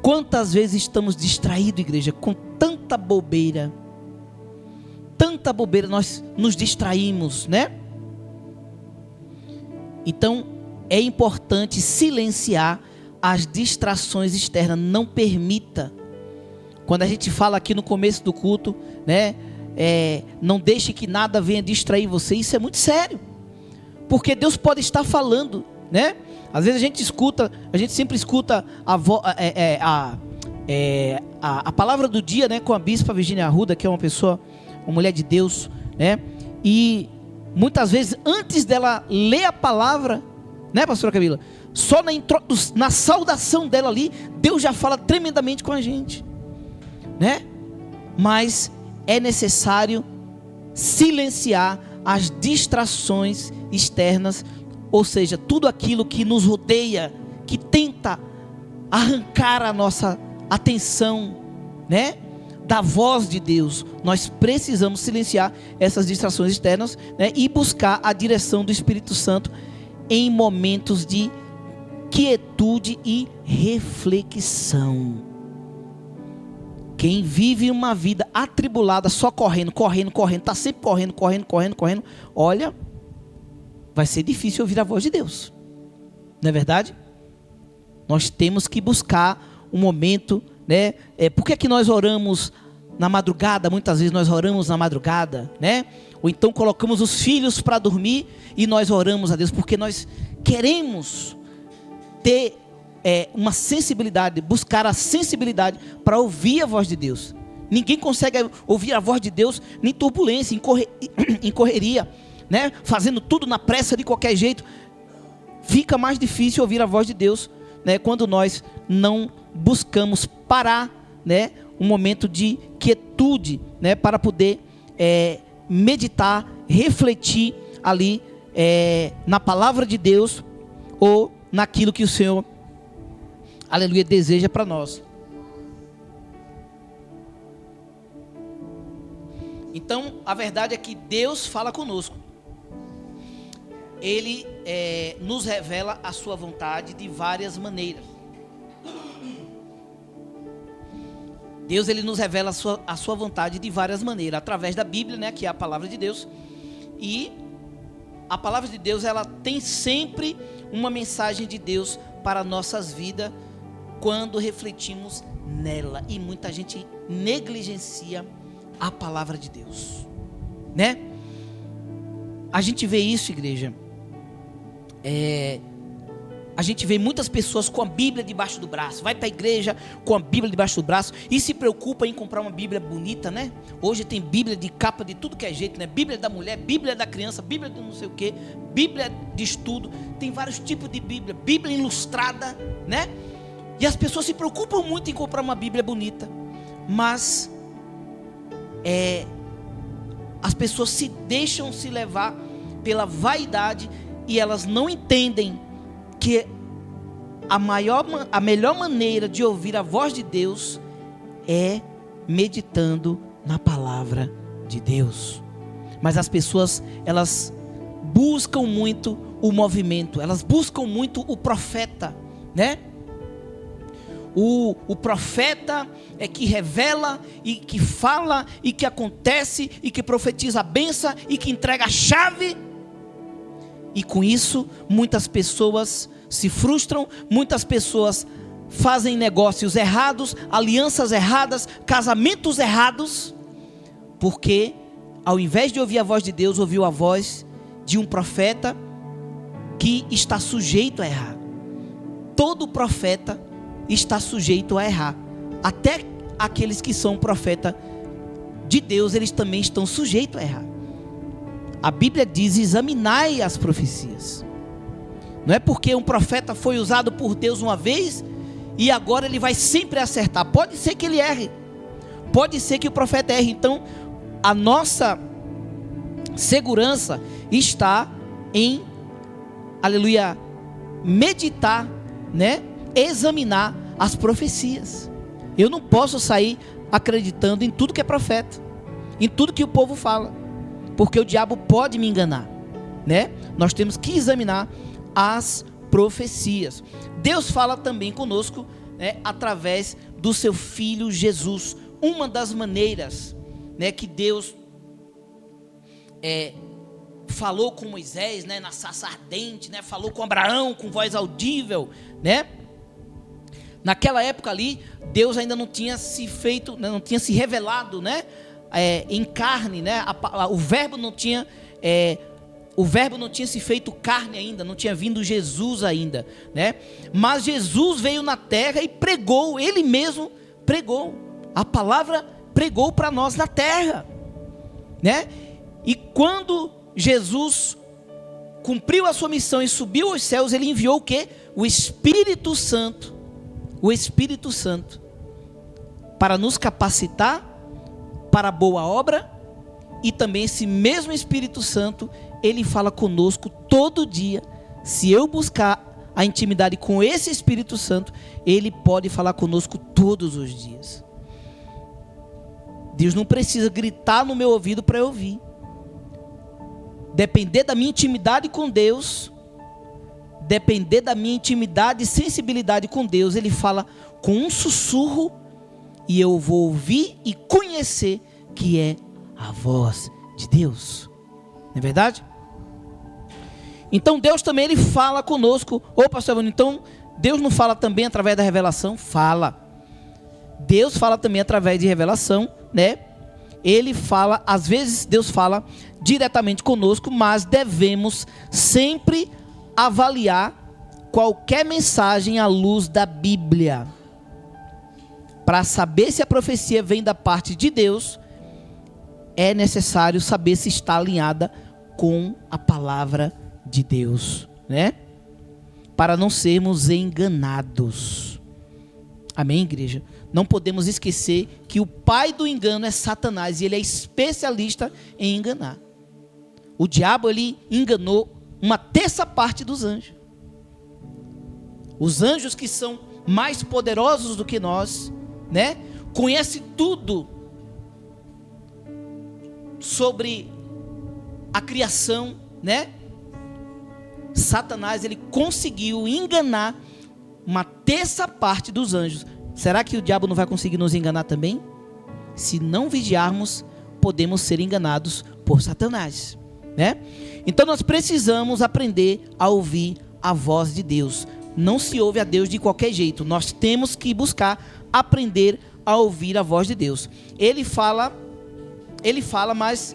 Quantas vezes estamos distraídos, igreja, com tanta bobeira nós nos distraímos, né? Então, é importante silenciar as distrações externas. Não permita. Quando a gente fala aqui no começo do culto, né? Não deixe que nada venha distrair você. Isso é muito sério, porque Deus pode estar falando, né? Às vezes a gente sempre escuta a palavra do dia, né? Com a bispa Virginia Arruda, que é uma mulher de Deus, né? E muitas vezes, antes dela ler a palavra, né, pastora Camila? Só na saudação dela ali, Deus já fala tremendamente com a gente, né? Mas é necessário silenciar as distrações externas, ou seja, tudo aquilo que nos rodeia, que tenta arrancar a nossa atenção, né, da voz de Deus. Nós precisamos silenciar essas distrações externas, né, e buscar a direção do Espírito Santo em momentos de quietude e reflexão. Quem vive uma vida atribulada, só correndo, está sempre correndo, olha, vai ser difícil ouvir a voz de Deus, não é verdade? Nós temos que buscar um momento, né? Por que é que nós oramos na madrugada? Muitas vezes nós oramos na madrugada, né? Ou então colocamos os filhos para dormir e nós oramos a Deus, porque nós queremos ter uma sensibilidade, buscar a sensibilidade para ouvir a voz de Deus. Ninguém consegue ouvir a voz de Deus em turbulência, em correria, né? Fazendo tudo na pressa de qualquer jeito. Fica mais difícil ouvir a voz de Deus, né? Quando nós não buscamos parar, né? Um momento de quietude, né? Para poder meditar, refletir ali na palavra de Deus, ou naquilo que o Senhor, aleluia, deseja para nós. Então, a verdade é que Deus fala conosco. Ele nos revela a sua vontade de várias maneiras. Deus, ele nos revela a sua vontade de várias maneiras, através da Bíblia, né, que é a palavra de Deus. E a palavra de Deus, ela tem sempre uma mensagem de Deus para nossas vidas quando refletimos nela. E muita gente negligencia a palavra de Deus, né? A gente vê isso, igreja. A gente vê muitas pessoas com a Bíblia debaixo do braço. Vai para a igreja com a Bíblia debaixo do braço e se preocupa em comprar uma Bíblia bonita, né? Hoje tem Bíblia de capa de tudo que é jeito, né? Bíblia da mulher, Bíblia da criança, Bíblia de não sei o que, Bíblia de estudo. Tem vários tipos de Bíblia, Bíblia ilustrada, né? E as pessoas se preocupam muito em comprar uma Bíblia bonita, mas as pessoas se deixam se levar pela vaidade e elas não entendem que a melhor maneira de ouvir a voz de Deus é meditando na palavra de Deus. Mas as pessoas, elas buscam muito o movimento, elas buscam muito o profeta, né? O profeta é que revela e que fala e que acontece e que profetiza a bênção e que entrega a chave. E com isso muitas pessoas se frustram, muitas pessoas fazem negócios errados, alianças erradas, casamentos errados, porque ao invés de ouvir a voz de Deus, ouviu a voz de um profeta que está sujeito a errar. Todo profeta está sujeito a errar. Até aqueles que são profeta de Deus, eles também estão sujeitos a errar. A Bíblia diz: examinai as profecias. Não é porque um profeta foi usado por Deus uma vez e agora ele vai sempre acertar. Pode ser que ele erre, pode ser que o profeta erre. Então a nossa segurança está em, aleluia, meditar, né? Examinar as profecias. Eu não posso sair acreditando em tudo que é profeta, em tudo que o povo fala, porque o diabo pode me enganar, né? Nós temos que examinar as profecias. Deus fala também conosco, né, através do seu Filho Jesus. Uma das maneiras, né, que Deus falou com Moisés, né, na sarça ardente, né, falou com Abraão com voz audível, né? Naquela época ali, Deus ainda não tinha se feito, não tinha se revelado, né, em carne, né? O verbo não tinha se feito carne ainda, não tinha vindo Jesus ainda, né? Mas Jesus veio na terra e pregou, ele mesmo pregou, a palavra pregou para nós na terra, né? E quando Jesus cumpriu a sua missão e subiu aos céus, ele enviou o quê? O Espírito Santo, para nos capacitar para a boa obra. E também esse mesmo Espírito Santo, ele fala conosco todo dia. Se eu buscar a intimidade com esse Espírito Santo, ele pode falar conosco todos os dias. Deus não precisa gritar no meu ouvido para eu ouvir. Depender da minha intimidade com Deus, depender da minha intimidade e sensibilidade com Deus, ele fala com um sussurro e eu vou ouvir e conhecer que é a voz de Deus. Não é verdade? Então Deus também, ele fala conosco. Ô pastor Evandro, então Deus não fala também através da revelação? Fala. Deus fala também através de revelação, né? Ele fala, às vezes Deus fala diretamente conosco, mas devemos sempre avaliar qualquer mensagem à luz da Bíblia, para saber se a profecia vem da parte de Deus. É necessário saber se está alinhada com a palavra de Deus, né? Para não sermos enganados. Amém, igreja? Não podemos esquecer que o pai do engano é Satanás, e ele é especialista em enganar. O diabo, ele enganou uma terça parte dos anjos. Os anjos que são mais poderosos do que nós, né? Conhece tudo sobre a criação, né? Satanás, ele conseguiu enganar uma terça parte dos anjos. Será que o diabo não vai conseguir nos enganar também? Se não vigiarmos, podemos ser enganados por Satanás, né? Então nós precisamos aprender a ouvir a voz de Deus. Não se ouve a Deus de qualquer jeito. Nós temos que buscar aprender a ouvir a voz de Deus. Ele fala, mas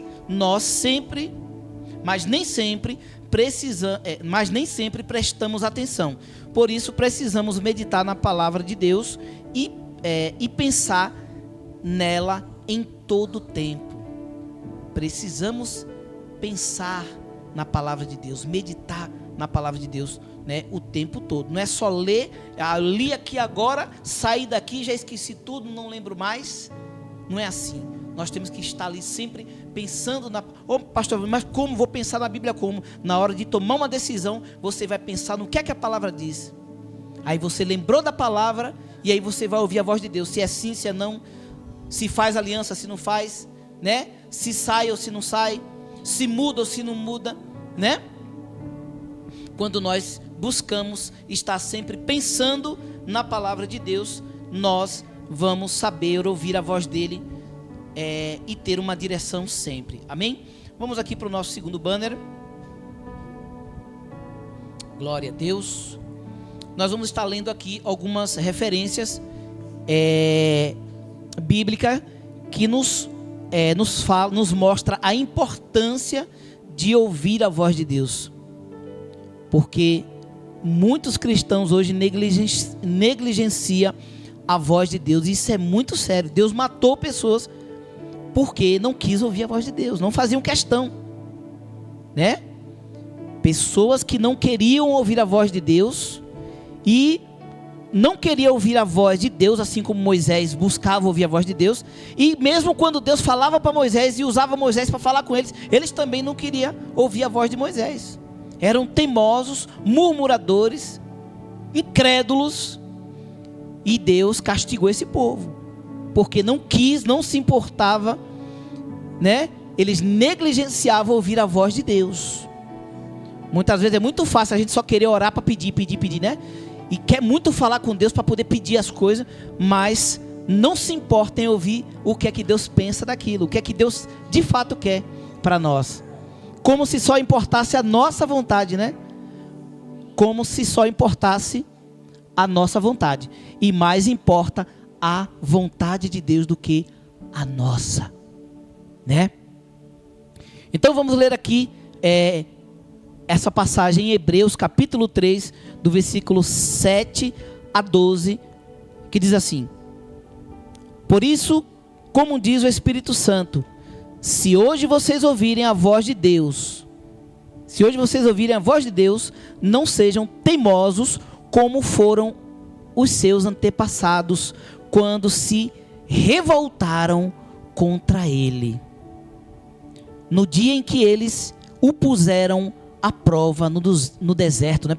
nem sempre prestamos atenção. Por isso precisamos meditar na palavra de Deus e pensar nela em todo tempo. Precisamos pensar na palavra de Deus, meditar na palavra de Deus, né, o tempo todo. Não é só ler, li aqui agora, saí daqui, já esqueci tudo, não lembro mais. Não é assim. Nós temos que estar ali sempre pensando pastor, mas como vou pensar na Bíblia? Como? Na hora de tomar uma decisão, você vai pensar no que é que a palavra diz. Aí você lembrou da palavra e aí você vai ouvir a voz de Deus. Se é sim, se é não, se faz aliança, se não faz, né? Se sai ou se não sai, se muda ou se não muda, né? Quando nós buscamos estar sempre pensando na palavra de Deus, nós vamos saber ouvir a voz dele e ter uma direção sempre. Amém? Vamos aqui para o nosso segundo banner. Glória a Deus. Nós vamos estar lendo aqui algumas referências bíblicas que nos mostra a importância de ouvir a voz de Deus. Porque muitos cristãos hoje negligenciam a voz de Deus. Isso é muito sério. Deus matou pessoas porque não quis ouvir a voz de Deus, não faziam questão, né? Pessoas que não queriam ouvir a voz de Deus e não queriam ouvir a voz de Deus, assim como Moisés buscava ouvir a voz de Deus, e mesmo quando Deus falava para Moisés e usava Moisés para falar com eles, eles também não queriam ouvir a voz de Moisés. Eram teimosos, murmuradores, incrédulos, e Deus castigou esse povo, porque não se importava, né? Eles negligenciavam ouvir a voz de Deus. Muitas vezes é muito fácil a gente só querer orar para pedir, né? E quer muito falar com Deus para poder pedir as coisas, mas não se importa em ouvir o que é que Deus pensa daquilo, o que é que Deus de fato quer para nós. Como se só importasse a nossa vontade, né? Como se só importasse a nossa vontade. E mais importa a vontade de Deus do que a nossa, né? Então vamos ler aqui essa passagem em Hebreus capítulo 3, do versículo 7 a 12, que diz assim: por isso, como diz o Espírito Santo, se hoje vocês ouvirem a voz de Deus, não sejam teimosos como foram os seus antepassados, quando se revoltaram contra ele, no dia em que eles o puseram à prova no deserto, né?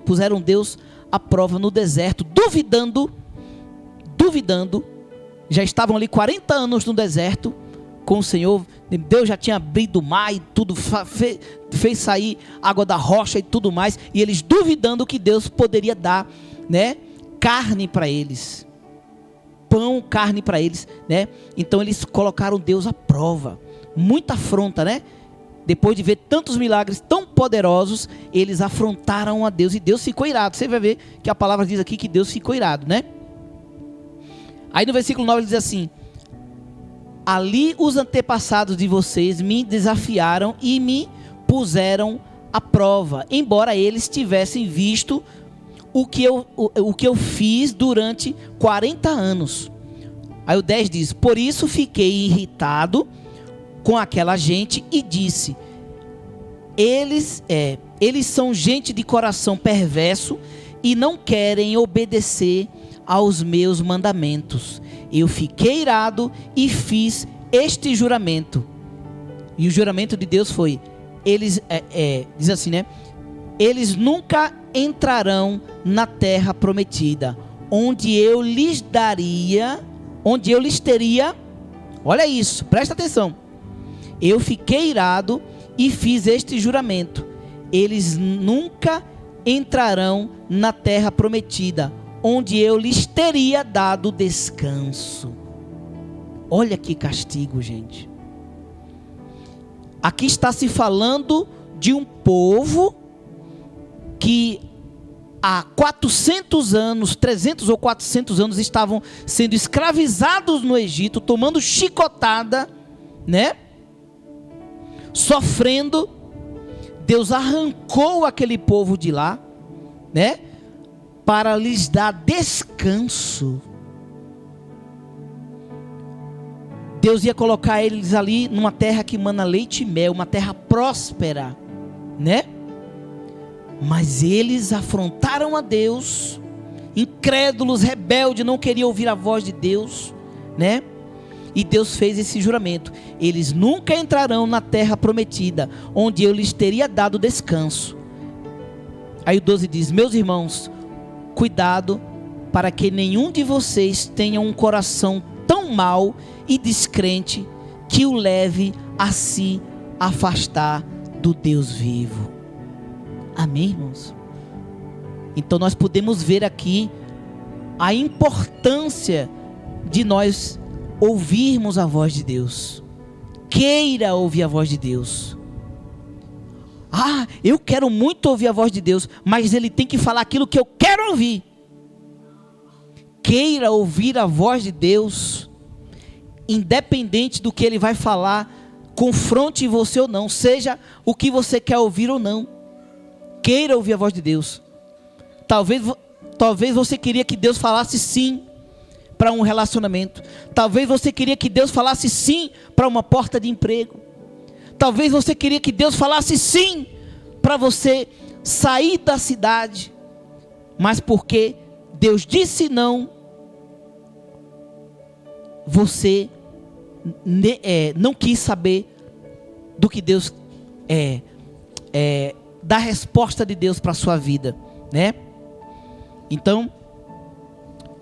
Puseram Deus à prova no deserto, duvidando, já estavam ali 40 anos no deserto com o Senhor. Deus já tinha abrido o mar e tudo, fez sair água da rocha e tudo mais, e eles duvidando que Deus poderia dar, né, carne para eles, pão, carne para eles, né? Então eles colocaram Deus à prova, muita afronta, né? Depois de ver tantos milagres tão poderosos, eles afrontaram a Deus e Deus ficou irado. Você vai ver que a palavra diz aqui que Deus ficou irado, né? Aí no versículo 9 ele diz assim: ali os antepassados de vocês me desafiaram e me puseram à prova, embora eles tivessem visto o que eu fiz durante 40 anos. Aí o 10 diz: por isso fiquei irritado com aquela gente e disse: eles são gente de coração perverso e não querem obedecer aos meus mandamentos. Eu fiquei irado e fiz este juramento. E o juramento de Deus foi, diz assim, né? Eles nunca entrarão na terra prometida, onde eu lhes teria, olha isso, presta atenção, eu fiquei irado e fiz este juramento: eles nunca entrarão na terra prometida, onde eu lhes teria dado descanso. Olha que castigo, gente. Aqui está se falando de um povo que há 400 anos, 300 ou 400 anos, estavam sendo escravizados no Egito, tomando chicotada, né? Sofrendo. Deus arrancou aquele povo de lá, né? Para lhes dar descanso. Deus ia colocar eles ali numa terra que mana leite e mel, uma terra próspera, né? Mas eles afrontaram a Deus, incrédulos, rebeldes, não queriam ouvir a voz de Deus, né? E Deus fez esse juramento: eles nunca entrarão na terra prometida, onde eu lhes teria dado descanso. Aí o 12 diz: meus irmãos, cuidado para que nenhum de vocês tenha um coração tão mau e descrente que o leve a se afastar do Deus vivo. Amém, irmãos? Então nós podemos ver aqui a importância de nós ouvirmos a voz de Deus. Queira ouvir a voz de Deus. Ah, eu quero muito ouvir a voz de Deus, mas Ele tem que falar aquilo que eu quero ouvir. Queira ouvir a voz de Deus, independente do que Ele vai falar, confronte você ou não, seja o que você quer ouvir ou não. Queira ouvir a voz de Deus. Talvez você queria que Deus falasse sim para um relacionamento. Talvez você queria que Deus falasse sim para uma porta de emprego. Talvez você queria que Deus falasse sim para você sair da cidade. Mas porque Deus disse não, você não quis saber do que Deus da resposta de Deus para a sua vida, né? Então,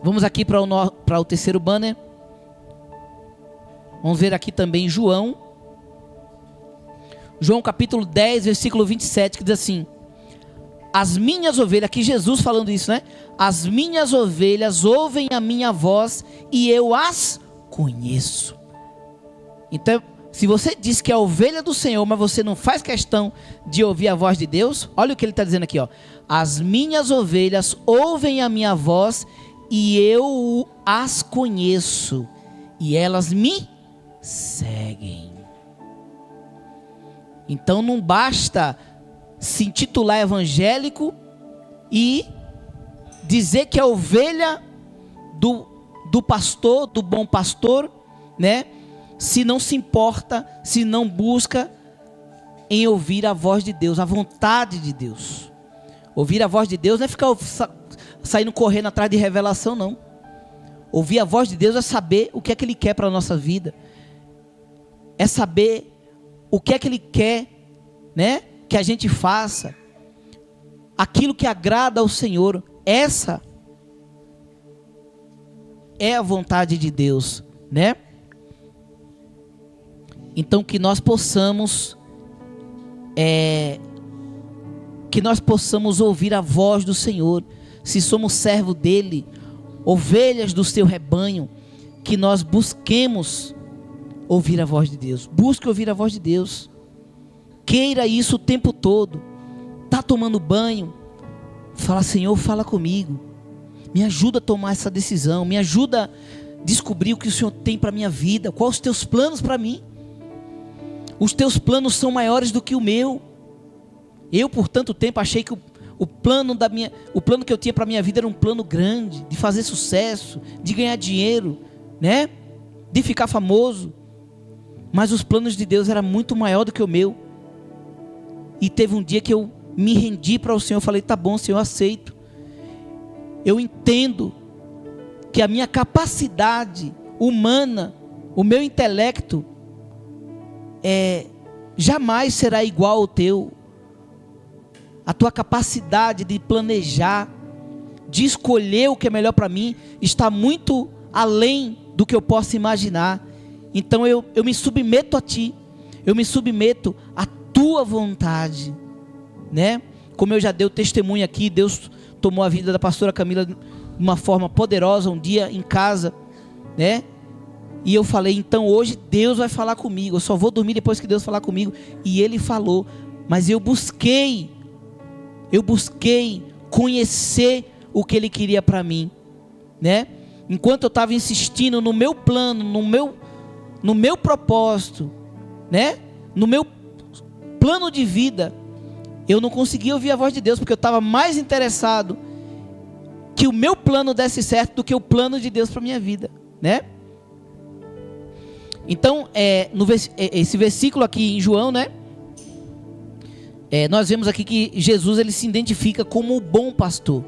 vamos aqui para o terceiro banner. Vamos ver aqui também João capítulo 10, versículo 27, que diz assim: as minhas ovelhas, aqui Jesus falando isso, né? As minhas ovelhas ouvem a minha voz e eu as conheço. Então, se você diz que é a ovelha do Senhor, mas você não faz questão de ouvir a voz de Deus, olha o que ele está dizendo aqui, ó. As minhas ovelhas ouvem a minha voz e eu as conheço, e elas me seguem. Então não basta se intitular evangélico e dizer que é ovelha do pastor, do bom pastor, né? Se não se importa, se não busca em ouvir a voz de Deus, a vontade de Deus. Ouvir a voz de Deus não é ficar saindo correndo atrás de revelação, não. Ouvir a voz de Deus é saber o que é que Ele quer para a nossa vida. É saber o que é que Ele quer, né, que a gente faça. Aquilo que agrada ao Senhor. Essa é a vontade de Deus, né? Então que nós possamos ouvir a voz do Senhor. Se somos servo dele, ovelhas do seu rebanho, que nós busquemos ouvir a voz de Deus. Busque ouvir a voz de Deus. Queira isso o tempo todo. Está tomando banho, fala: Senhor, fala comigo. Me ajuda a tomar essa decisão. Me ajuda a descobrir o que o Senhor tem para a minha vida. Quais os teus planos para mim? Os teus planos são maiores do que o meu. Eu por tanto tempo achei que o plano que eu tinha para a minha vida era um plano grande, de fazer sucesso, de ganhar dinheiro, né? De ficar famoso. Mas os planos de Deus eram muito maior do que o meu. E teve um dia que eu me rendi para o Senhor. Falei: tá bom, Senhor, eu aceito. Eu entendo que a minha capacidade humana, o meu intelecto, jamais será igual ao teu. A tua capacidade de planejar, de escolher o que é melhor para mim, está muito além do que eu posso imaginar. Então eu me submeto a ti. eu me submeto à tua vontade, né? Como eu já dei o testemunho aqui, Deus tomou a vida da pastora Camila de uma forma poderosa um dia em casa, né? E eu falei, então hoje Deus vai falar comigo, eu só vou dormir depois que Deus falar comigo. E Ele falou, mas eu busquei conhecer o que Ele queria para mim, né? Enquanto eu estava insistindo no meu plano, no meu propósito, né? No meu plano de vida, eu não conseguia ouvir a voz de Deus, porque eu estava mais interessado que o meu plano desse certo do que o plano de Deus para minha vida, né? Então, esse versículo aqui em João, né? Nós vemos aqui que Jesus, ele se identifica como o bom pastor,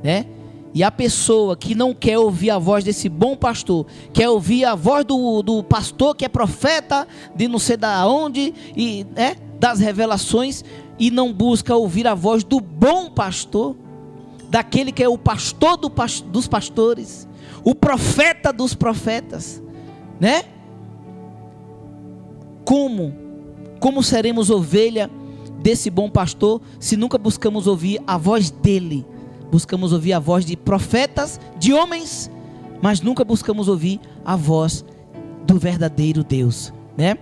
né? E a pessoa que não quer ouvir a voz desse bom pastor, quer ouvir a voz do pastor que é profeta de não sei da onde, e, né, das revelações, e não busca ouvir a voz do bom pastor, daquele que é o pastor dos pastores, o profeta dos profetas, né? Como seremos ovelha desse bom pastor se nunca buscamos ouvir a voz dele? Buscamos ouvir a voz de profetas, de homens, mas nunca buscamos ouvir a voz do verdadeiro Deus, né?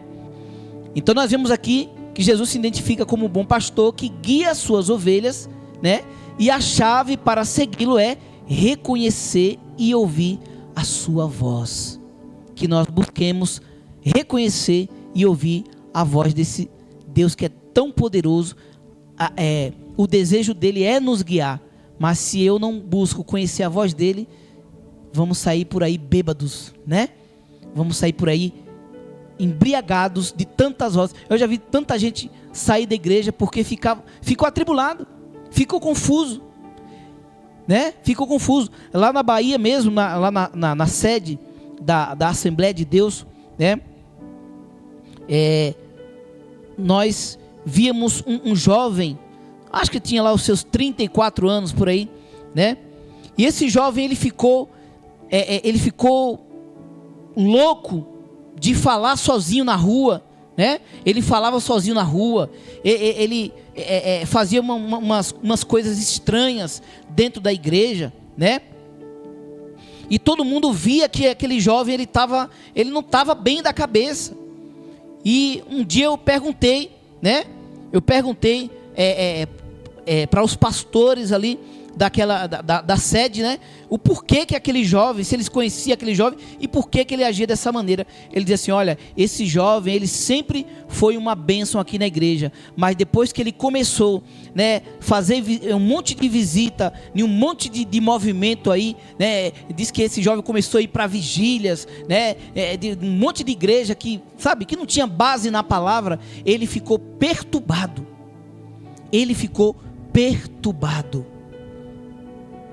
Então nós vemos aqui que Jesus se identifica como um bom pastor que guia as suas ovelhas, né? E a chave para segui-lo é reconhecer e ouvir a sua voz. Que nós busquemos reconhecer e ouvir a voz desse Deus que é tão poderoso. O desejo dele é nos guiar, mas se eu não busco conhecer a voz dele, vamos sair por aí bêbados, né? Vamos sair por aí embriagados de tantas vozes. Eu já vi tanta gente sair da igreja porque ficou atribulado, ficou confuso, né? Ficou confuso. Lá na Bahia mesmo, lá na sede da Assembleia de Deus, né? Nós víamos um jovem, acho que tinha lá os seus 34 anos por aí, né? E esse jovem, ele ficou louco de falar sozinho na rua, né? Ele falava sozinho na rua, ele fazia umas coisas estranhas dentro da igreja, né? E todo mundo via que aquele jovem, ele não estava bem da cabeça. E um dia eu perguntei, né? Para os pastores ali da sede, né? O porquê que aquele jovem, se eles conheciam aquele jovem e por que ele agia dessa maneira. Ele dizia assim: olha, esse jovem, ele sempre foi uma bênção aqui na igreja, mas depois que ele começou, né, fazer um monte de visita, e um monte de movimento aí, né, diz que esse jovem começou a ir para vigílias, né, de um monte de igreja que, sabe, que não tinha base na palavra. Ele ficou perturbado,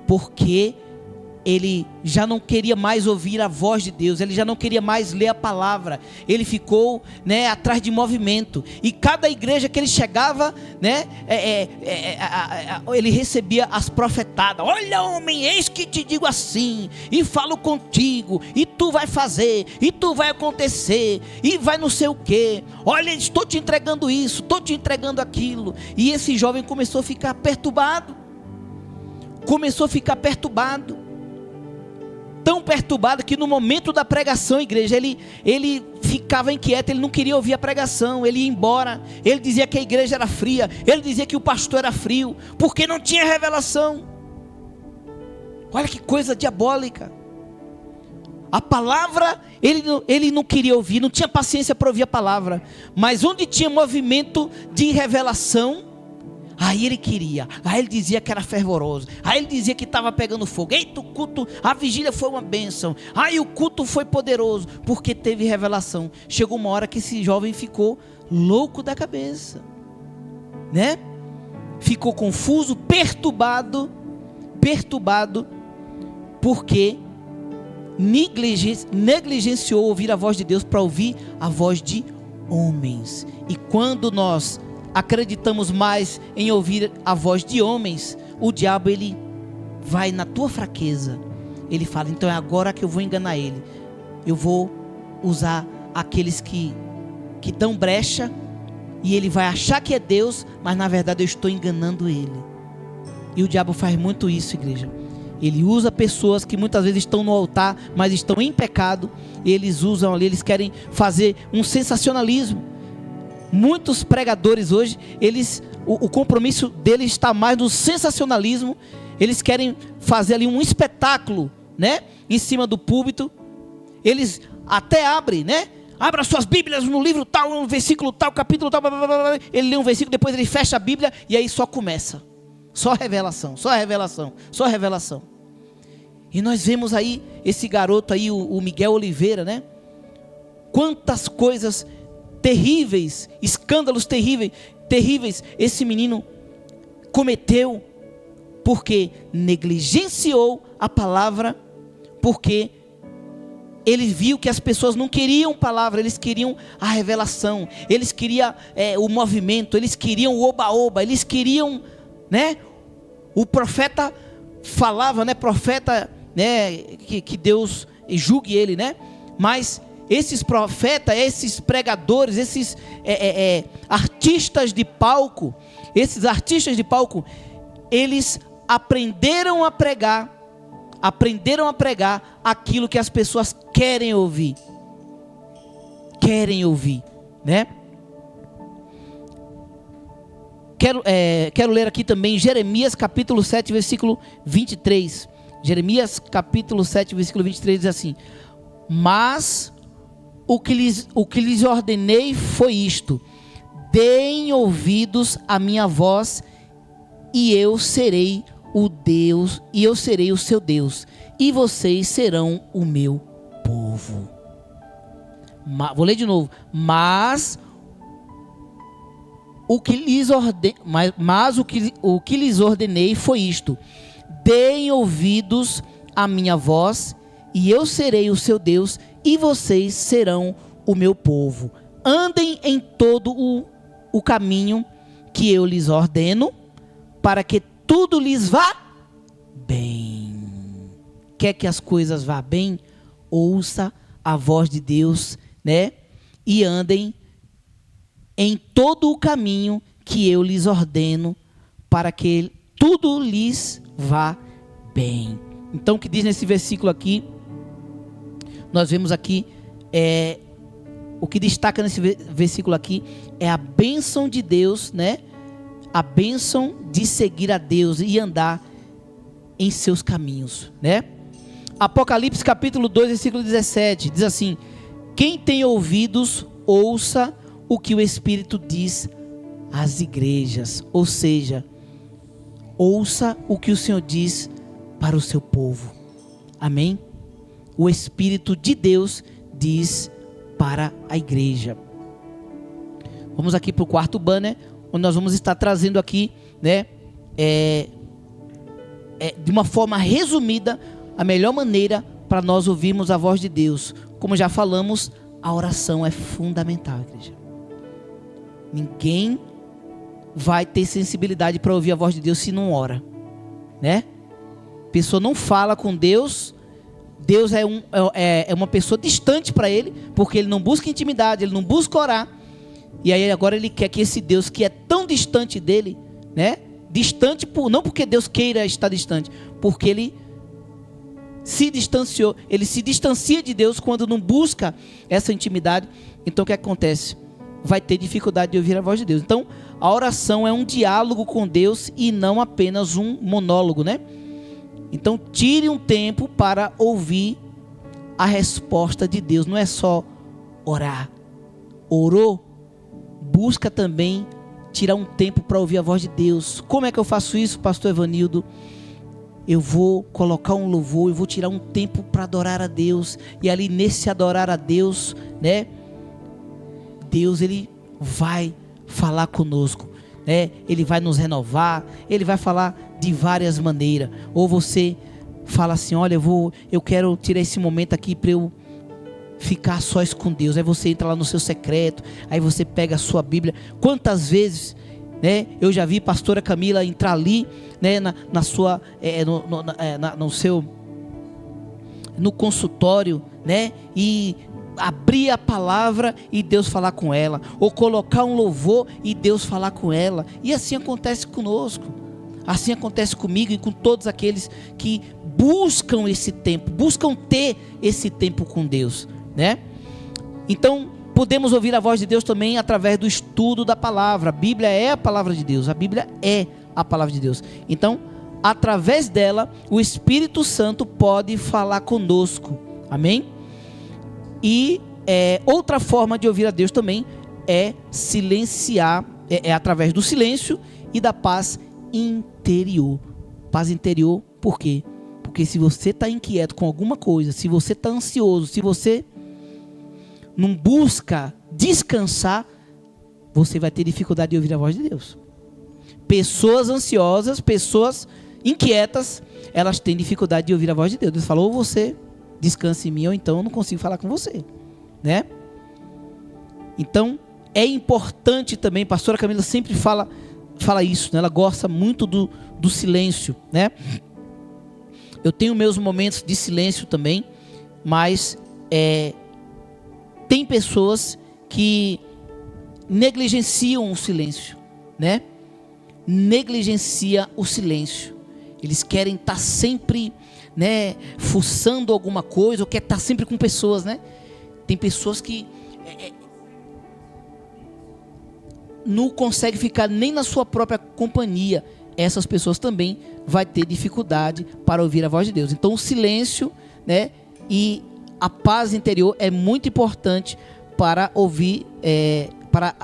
porque ele já não queria mais ouvir a voz de Deus, ele já não queria mais ler a palavra, ele ficou, né, atrás de movimento, e cada igreja que ele chegava, né, ele recebia as profetadas: olha, homem, eis que te digo assim, e falo contigo, e tu vai fazer, e tu vai acontecer, e vai não sei o que, olha, estou te entregando isso, estou te entregando aquilo. E esse jovem começou a ficar perturbado, tão perturbado que no momento da pregação, igreja, ele ficava inquieto, ele não queria ouvir a pregação, ele ia embora, ele dizia que a igreja era fria, ele dizia que o pastor era frio, porque não tinha revelação. Olha que coisa diabólica. A palavra, ele não queria ouvir, não tinha paciência para ouvir a palavra, mas onde tinha movimento de revelação, aí ele queria, aí ele dizia que era fervoroso, aí ele dizia que estava pegando fogo. Eita, o culto, a vigília foi uma bênção, aí o culto foi poderoso, porque teve revelação. Chegou uma hora que esse jovem ficou louco da cabeça, né? Ficou confuso, perturbado, porque negligenciou ouvir a voz de Deus para ouvir a voz de homens. E quando nós acreditamos mais em ouvir a voz de homens, o diabo, ele vai na tua fraqueza, ele fala: então é agora que eu vou enganar ele, eu vou usar aqueles que dão brecha, e ele vai achar que é Deus, mas na verdade eu estou enganando ele. E o diabo faz muito isso, igreja. Ele usa pessoas que muitas vezes estão no altar, mas estão em pecado. Eles usam ali, eles querem fazer um sensacionalismo. Muitos pregadores hoje, o compromisso deles está mais no sensacionalismo. Eles querem fazer ali um espetáculo, né, em cima do púlpito. Eles até abrem, né? Abra suas Bíblias no livro tal, no versículo tal, capítulo tal, blá, blá, blá, blá. Ele lê um versículo, depois ele fecha a Bíblia e aí só começa. Só revelação, só revelação, só revelação. E nós vemos aí esse garoto aí, o Miguel Oliveira, né? Quantas coisas terríveis, escândalos terríveis esse menino cometeu, porque negligenciou a palavra, porque ele viu que as pessoas não queriam palavra, eles queriam a revelação, eles queriam o movimento, eles queriam o oba-oba, eles queriam, né? O profeta falava, né? Profeta, né? Que Deus julgue ele, né? Mas esses profetas, esses pregadores, esses artistas de palco, eles aprenderam a pregar aquilo que as pessoas querem ouvir, né? Quero ler aqui também Jeremias capítulo 7, versículo 23. Jeremias capítulo 7, versículo 23 diz assim: mas o que lhes ordenei foi isto: deem ouvidos à minha voz, e eu serei o Deus, e eu serei o seu Deus, e vocês serão o meu povo. Vou ler de novo. Mas o que lhes ordenei foi isto: deem ouvidos à minha voz, e eu serei o seu Deus, e vocês serão o meu povo. Andem em todo o caminho que eu lhes ordeno, para que tudo lhes vá bem. Quer que as coisas vá bem? Ouça a voz de Deus, né? E andem em todo o caminho que eu lhes ordeno, para que tudo lhes vá bem. Então, o que diz nesse versículo aqui? Nós vemos aqui, o que destaca nesse versículo aqui é a bênção de Deus, né? A bênção de seguir a Deus e andar em seus caminhos, né? Apocalipse capítulo 2, versículo 17, diz assim: quem tem ouvidos, ouça o que o Espírito diz às igrejas. Ou seja, ouça o que o Senhor diz para o seu povo. Amém? O Espírito de Deus diz para a igreja. Vamos aqui para o quarto banner, onde nós vamos estar trazendo aqui, né, de uma forma resumida, a melhor maneira para nós ouvirmos a voz de Deus. Como já falamos, a oração é fundamental, igreja. Ninguém vai ter sensibilidade para ouvir a voz de Deus se não ora, né? A pessoa não fala com Deus. Deus é uma pessoa distante para ele, porque ele não busca intimidade, ele não busca orar. E aí agora ele quer que esse Deus que é tão distante dele, né? Distante, não porque Deus queira estar distante, porque ele se distanciou. Ele se distancia de Deus quando não busca essa intimidade. Então o que acontece? Vai ter dificuldade de ouvir a voz de Deus. Então a oração é um diálogo com Deus e não apenas um monólogo, né? Então tire um tempo para ouvir a resposta de Deus. Não é só orar. Orou, busca também tirar um tempo para ouvir a voz de Deus. Como é que eu faço isso, pastor Evanildo? Eu vou colocar um louvor, eu vou tirar um tempo para adorar a Deus. E ali nesse adorar a Deus, né, Deus, ele vai falar conosco, né? Ele vai nos renovar, ele vai falar de várias maneiras. Ou você fala assim: olha, eu quero tirar esse momento aqui para eu ficar sós com Deus. Aí você entra lá no seu secreto, aí você pega a sua Bíblia. Quantas vezes, né, eu já vi pastora Camila entrar ali, né, no consultório, né, e abrir a palavra e Deus falar com ela, ou colocar um louvor e Deus falar com ela. E assim acontece conosco, assim acontece comigo e com todos aqueles que buscam esse tempo, buscam ter esse tempo com Deus, né? Então podemos ouvir a voz de Deus também através do estudo da palavra. A Bíblia é a palavra de Deus, a Bíblia é a palavra de Deus. Então, através dela, o Espírito Santo pode falar conosco, amém? E outra forma de ouvir a Deus também é silenciar, é através do silêncio e da paz interior. Paz interior, por quê? Porque se você está inquieto com alguma coisa, se você está ansioso, se você não busca descansar, você vai ter dificuldade de ouvir a voz de Deus. Pessoas ansiosas, pessoas inquietas, elas têm dificuldade de ouvir a voz de Deus. Deus falou, ou você descansa em mim, ou então eu não consigo falar com você, né? Então, é importante também, a pastora Camila sempre fala isso, né? Ela gosta muito do silêncio, né? Eu tenho meus momentos de silêncio também, mas tem pessoas que negligenciam o silêncio, né? Negligencia o silêncio. Eles querem estar sempre, né, fuçando alguma coisa, ou quer estar sempre com pessoas, né? Tem pessoas que não conseguem ficar nem na sua própria companhia. Essas pessoas também vai ter dificuldade para ouvir a voz de Deus. Então o silêncio, né, e a paz interior é muito importante para ouvir, para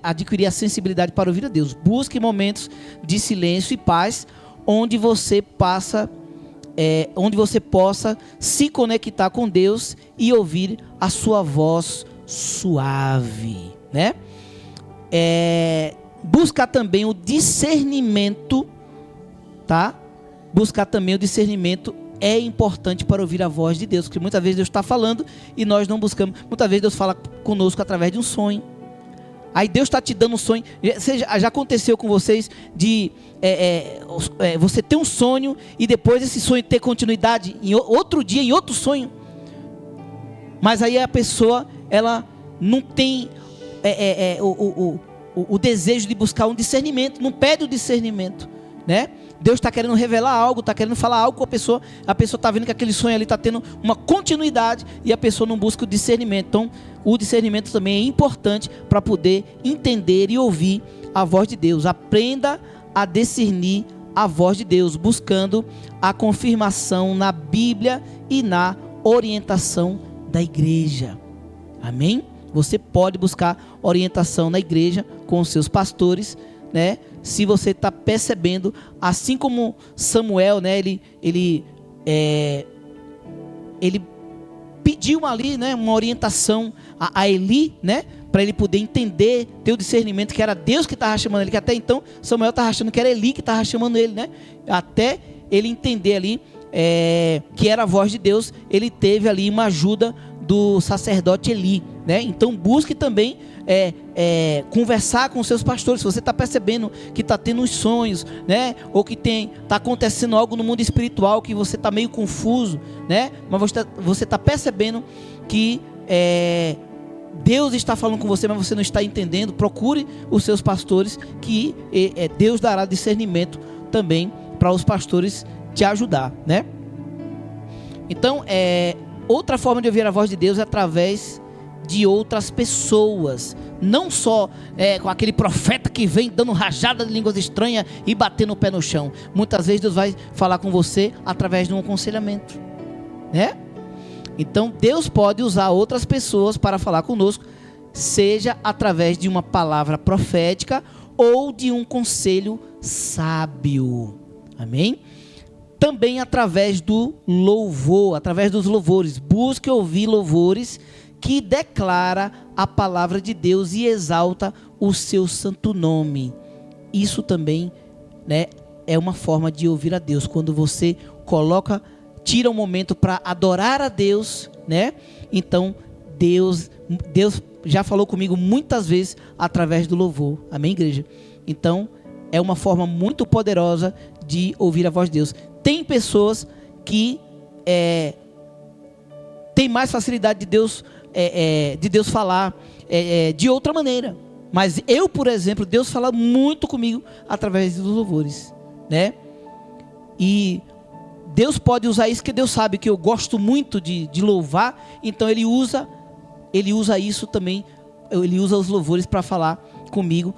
adquirir a sensibilidade para ouvir a Deus. Busque momentos de silêncio e paz, onde você possa se conectar com Deus e ouvir a sua voz suave, né? Buscar também o discernimento, tá? Buscar também o discernimento é importante para ouvir a voz de Deus, porque muitas vezes Deus está falando e nós não buscamos. Muitas vezes Deus fala conosco através de um sonho. Aí Deus está te dando um sonho. Já aconteceu com vocês de você ter um sonho e depois esse sonho ter continuidade em outro dia, em outro sonho. Mas aí a pessoa, ela não tem o desejo de buscar um discernimento, não pede o discernimento, né? Deus está querendo revelar algo, está querendo falar algo com a pessoa está vendo que aquele sonho ali está tendo uma continuidade e a pessoa não busca o discernimento. Então o discernimento também é importante para poder entender e ouvir a voz de Deus. Aprenda a discernir a voz de Deus, buscando a confirmação na Bíblia e na orientação da igreja, amém? Você pode buscar orientação na igreja com os seus pastores, né? Se você está percebendo, assim como Samuel, né? Ele pediu ali, né, uma orientação a Eli, né? Para ele poder entender, ter o discernimento que era Deus que estava chamando ele, que até então Samuel estava achando que era Eli que estava chamando ele, né? Até ele entender ali que era a voz de Deus, ele teve ali uma ajuda do sacerdote Eli, né? Então busque também conversar com os seus pastores. Se você está percebendo que está tendo uns sonhos, né? Ou que está acontecendo algo no mundo espiritual que você está meio confuso, né? Mas você está percebendo que Deus está falando com você, mas você não está entendendo. Procure os seus pastores, que Deus dará discernimento também para os pastores te ajudar, né? Então, outra forma de ouvir a voz de Deus é através de outras pessoas, não só com aquele profeta que vem dando rajada de línguas estranhas e batendo o pé no chão. Muitas vezes Deus vai falar com você através de um aconselhamento, né? Então Deus pode usar outras pessoas para falar conosco, seja através de uma palavra profética ou de um conselho sábio, amém? Também através do louvor, através dos louvores. Busque ouvir louvores que declara a palavra de Deus e exalta o seu santo nome. Isso também, né, é uma forma de ouvir a Deus. Quando você tira um momento para adorar a Deus, né? Então Deus já falou comigo muitas vezes através do louvor. Amém, igreja? Então é uma forma muito poderosa de ouvir a voz de Deus. Tem pessoas que tem mais facilidade de Deus falar de outra maneira. Mas eu, por exemplo, Deus fala muito comigo através dos louvores, né? E Deus pode usar isso, porque Deus sabe que eu gosto muito de louvar, então Ele usa isso também, Ele usa os louvores para falar comigo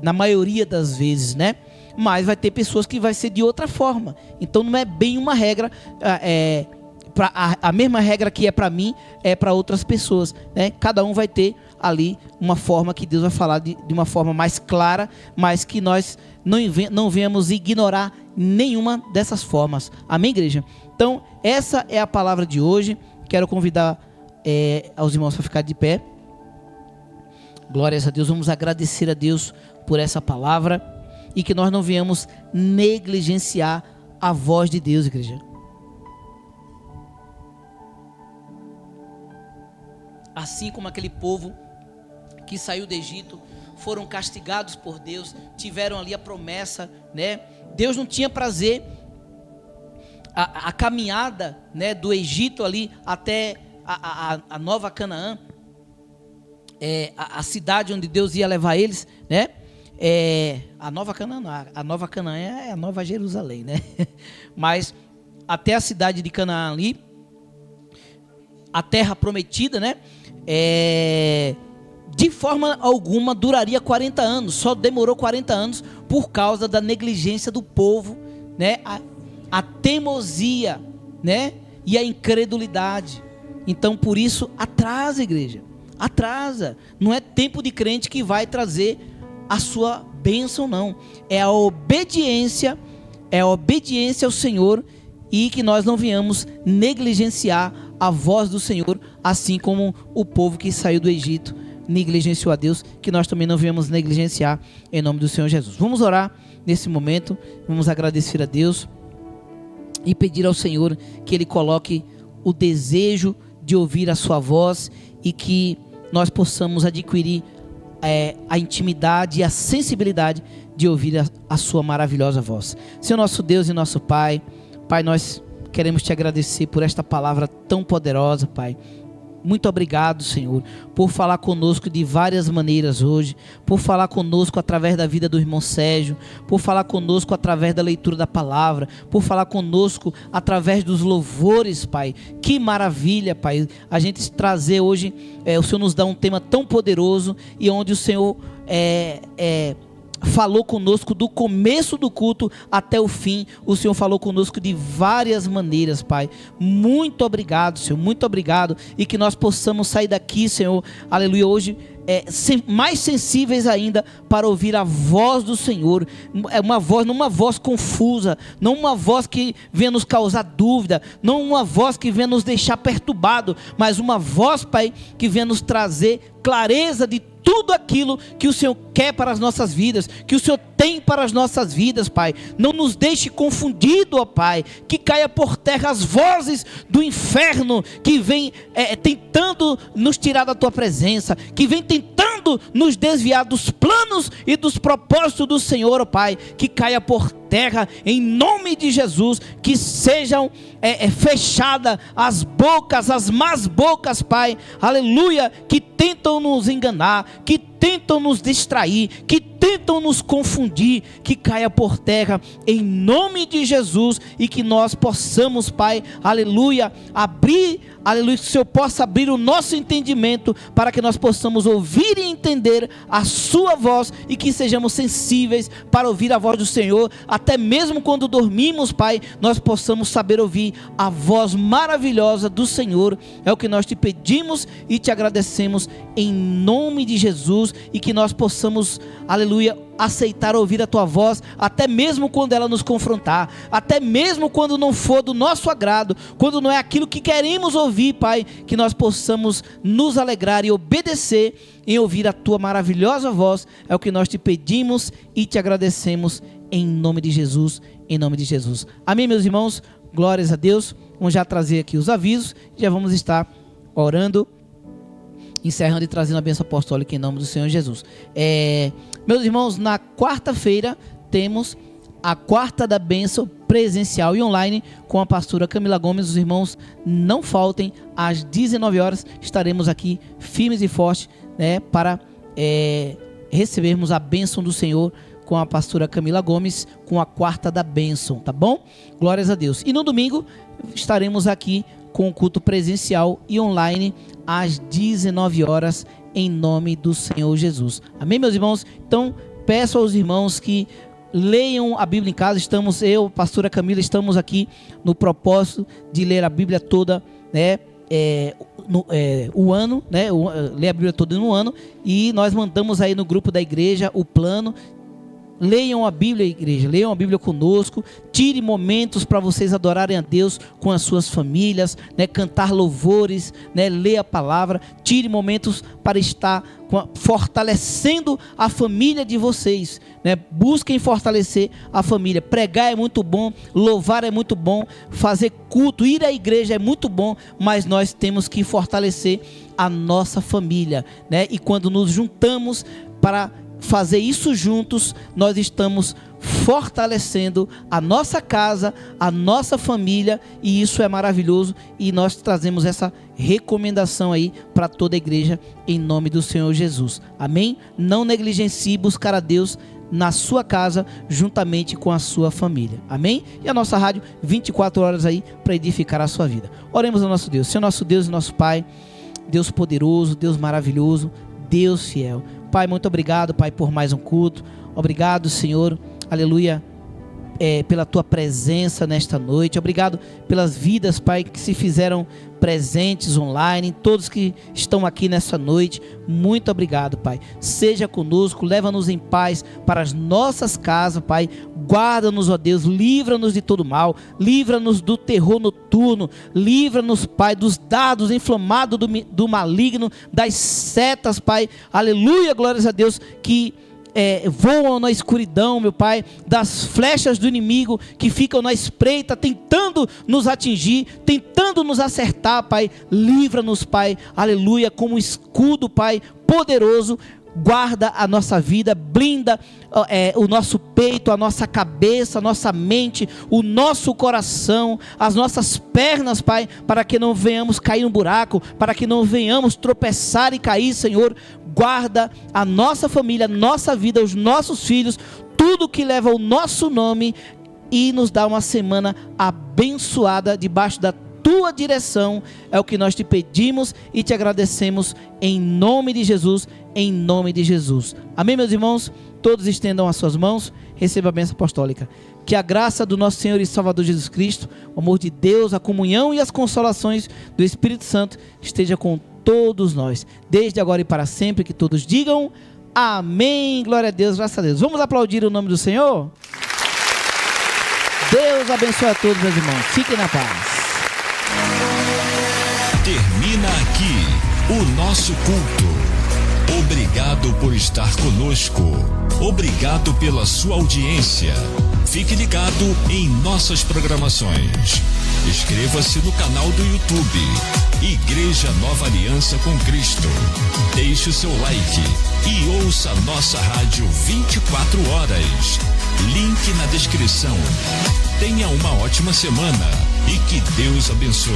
na maioria das vezes, né? Mas vai ter pessoas que vai ser de outra forma, então não é bem uma regra, a mesma regra que é para mim, é para outras pessoas, né? Cada um vai ter ali uma forma que Deus vai falar de uma forma mais clara, mas que nós não venhamos ignorar nenhuma dessas formas. Amém, igreja? Então, essa é a palavra de hoje. Quero convidar aos irmãos para ficar de pé. Glórias a Deus. Vamos agradecer a Deus por essa palavra e que nós não venhamos negligenciar a voz de Deus, igreja. Assim como aquele povo que saiu do Egito, foram castigados por Deus, tiveram ali a promessa, né? Deus não tinha prazer, a caminhada, né, do Egito ali até a Nova Canaã, a cidade onde Deus ia levar eles, né? A Nova Canaã é a Nova Jerusalém, né? Mas até a cidade de Canaã ali, a terra prometida, né? De forma alguma duraria 40 anos, só demorou 40 anos por causa da negligência do povo, né? A teimosia, né? E a incredulidade. Então por isso atrasa, igreja, atrasa. Não é tempo de crente que vai trazer a sua bênção, não. É a obediência ao Senhor, e que nós não venhamos negligenciar a voz do Senhor, assim como o povo que saiu do Egito negligenciou a Deus, que nós também não venhamos negligenciar, em nome do Senhor Jesus. Vamos orar nesse momento, vamos agradecer a Deus e pedir ao Senhor que Ele coloque o desejo de ouvir a sua voz e que nós possamos adquirir a intimidade e a sensibilidade de ouvir a sua maravilhosa voz. Senhor nosso Deus e nosso Pai, nós queremos te agradecer por esta palavra tão poderosa, Pai. Muito obrigado, Senhor, por falar conosco de várias maneiras hoje, por falar conosco através da vida do irmão Sérgio, por falar conosco através da leitura da palavra, por falar conosco através dos louvores, Pai. Que maravilha, Pai, a gente trazer hoje, o Senhor nos dá um tema tão poderoso e onde o Senhor falou conosco do começo do culto até o fim. O Senhor falou conosco de várias maneiras, Pai. Muito obrigado, Senhor, muito obrigado. E que nós possamos sair daqui, Senhor, aleluia, hoje mais sensíveis ainda para ouvir a voz do Senhor. Não uma voz confusa, não uma voz que venha nos causar dúvida, não uma voz que venha nos deixar perturbado, mas uma voz, Pai, que venha nos trazer clareza de tudo aquilo que o Senhor quer para as nossas vidas, que o Senhor tem para as nossas vidas, Pai. Não nos deixe confundido, ó Pai, que caia por terra as vozes do inferno que vem tentando nos tirar da Tua presença, que vem tentando nos desviar dos planos e dos propósitos do Senhor, ó Pai. Que caia por terra em nome de Jesus, que sejam fechadas as bocas, as más bocas, Pai, aleluia, que tentam nos enganar, que tentam nos distrair, que tentam nos confundir, que caia por terra em nome de Jesus, e que nós possamos, Pai, aleluia, aleluia, que o Senhor possa abrir o nosso entendimento para que nós possamos ouvir e entender a sua voz, e que sejamos sensíveis para ouvir a voz do Senhor, até mesmo quando dormimos, Pai, nós possamos saber ouvir a voz maravilhosa do Senhor. É o que nós te pedimos e te agradecemos em nome de Jesus, e que nós possamos, aleluia, aceitar ouvir a tua voz, até mesmo quando ela nos confrontar, até mesmo quando não for do nosso agrado, quando não é aquilo que queremos ouvir, Pai, que nós possamos nos alegrar e obedecer em ouvir a tua maravilhosa voz. É o que nós te pedimos e te agradecemos em nome de Jesus, em nome de Jesus. Amém, meus irmãos, glórias a Deus. Vamos já trazer aqui os avisos, já vamos estar orando, encerrando e trazendo a bênção apostólica em nome do Senhor Jesus. Meus irmãos, na quarta-feira temos a quarta da bênção presencial e online com a pastora Camila Gomes. Os irmãos não faltem, às 19 horas estaremos aqui firmes e fortes, né, para recebermos a bênção do Senhor com a pastora Camila Gomes, com a quarta da bênção, tá bom? Glórias a Deus. E no domingo estaremos aqui com o culto presencial e online às 19 horas em nome do Senhor Jesus. Amém, meus irmãos? Então, peço aos irmãos que leiam a Bíblia em casa. Eu, pastora Camila, estamos aqui no propósito de ler a Bíblia toda, né? O ano, né? Ler a Bíblia toda no ano. E nós mandamos aí no grupo da igreja o plano. Leiam a Bíblia, igreja, leiam a Bíblia conosco, tire momentos para vocês adorarem a Deus com as suas famílias, né, cantar louvores, né, ler a palavra, tire momentos para estar fortalecendo a família de vocês, né, busquem fortalecer a família, pregar é muito bom, louvar é muito bom, fazer culto, ir à igreja é muito bom, mas nós temos que fortalecer a nossa família, né, e quando nos juntamos para fazer isso juntos, nós estamos fortalecendo a nossa casa, a nossa família, e isso é maravilhoso, e nós trazemos essa recomendação aí para toda a igreja em nome do Senhor Jesus. Amém? Não negligencie buscar a Deus na sua casa, juntamente com a sua família. Amém? E a nossa rádio, 24 horas aí para edificar a sua vida. Oremos ao nosso Deus. Senhor nosso Deus e nosso Pai, Deus poderoso, Deus maravilhoso, Deus fiel. Pai, muito obrigado, Pai, por mais um culto. Obrigado, Senhor, aleluia, pela Tua presença nesta noite. Obrigado pelas vidas, Pai, que se fizeram presentes online, todos que estão aqui nessa noite. Muito obrigado, Pai. Seja conosco, leva-nos em paz para as nossas casas, Pai. Guarda-nos, ó Deus, livra-nos de todo mal, livra-nos do terror noturno, livra-nos, Pai, dos dados inflamados do maligno, das setas, Pai. Aleluia, glórias a Deus, que voam na escuridão, meu Pai, das flechas do inimigo que ficam na espreita, tentando nos atingir, tentando nos acertar, Pai. Livra-nos, Pai, aleluia, como escudo, Pai, poderoso. Guarda a nossa vida, blinda o nosso peito, a nossa cabeça, a nossa mente, o nosso coração, as nossas pernas, Pai, para que não venhamos cair no buraco, para que não venhamos tropeçar e cair, Senhor. Guarda a nossa família, a nossa vida, os nossos filhos, tudo que leva o nosso nome, e nos dá uma semana abençoada debaixo da Tua direção. É o que nós te pedimos e te agradecemos em nome de Jesus, em nome de Jesus. Amém, meus irmãos? Todos estendam as suas mãos, receba a bênção apostólica. Que a graça do nosso Senhor e Salvador Jesus Cristo, o amor de Deus, a comunhão e as consolações do Espírito Santo esteja com todos nós, desde agora e para sempre. Que todos digam amém, glória a Deus, graças a Deus. Vamos aplaudir o nome do Senhor? Deus abençoe a todos, meus irmãos. Fiquem na paz. Termina aqui o nosso culto. Obrigado por estar conosco. Obrigado pela sua audiência. Fique ligado em nossas programações. Inscreva-se no canal do YouTube Igreja Nova Aliança com Cristo. Deixe o seu like e ouça nossa rádio 24 horas. Link na descrição. Tenha uma ótima semana e que Deus abençoe.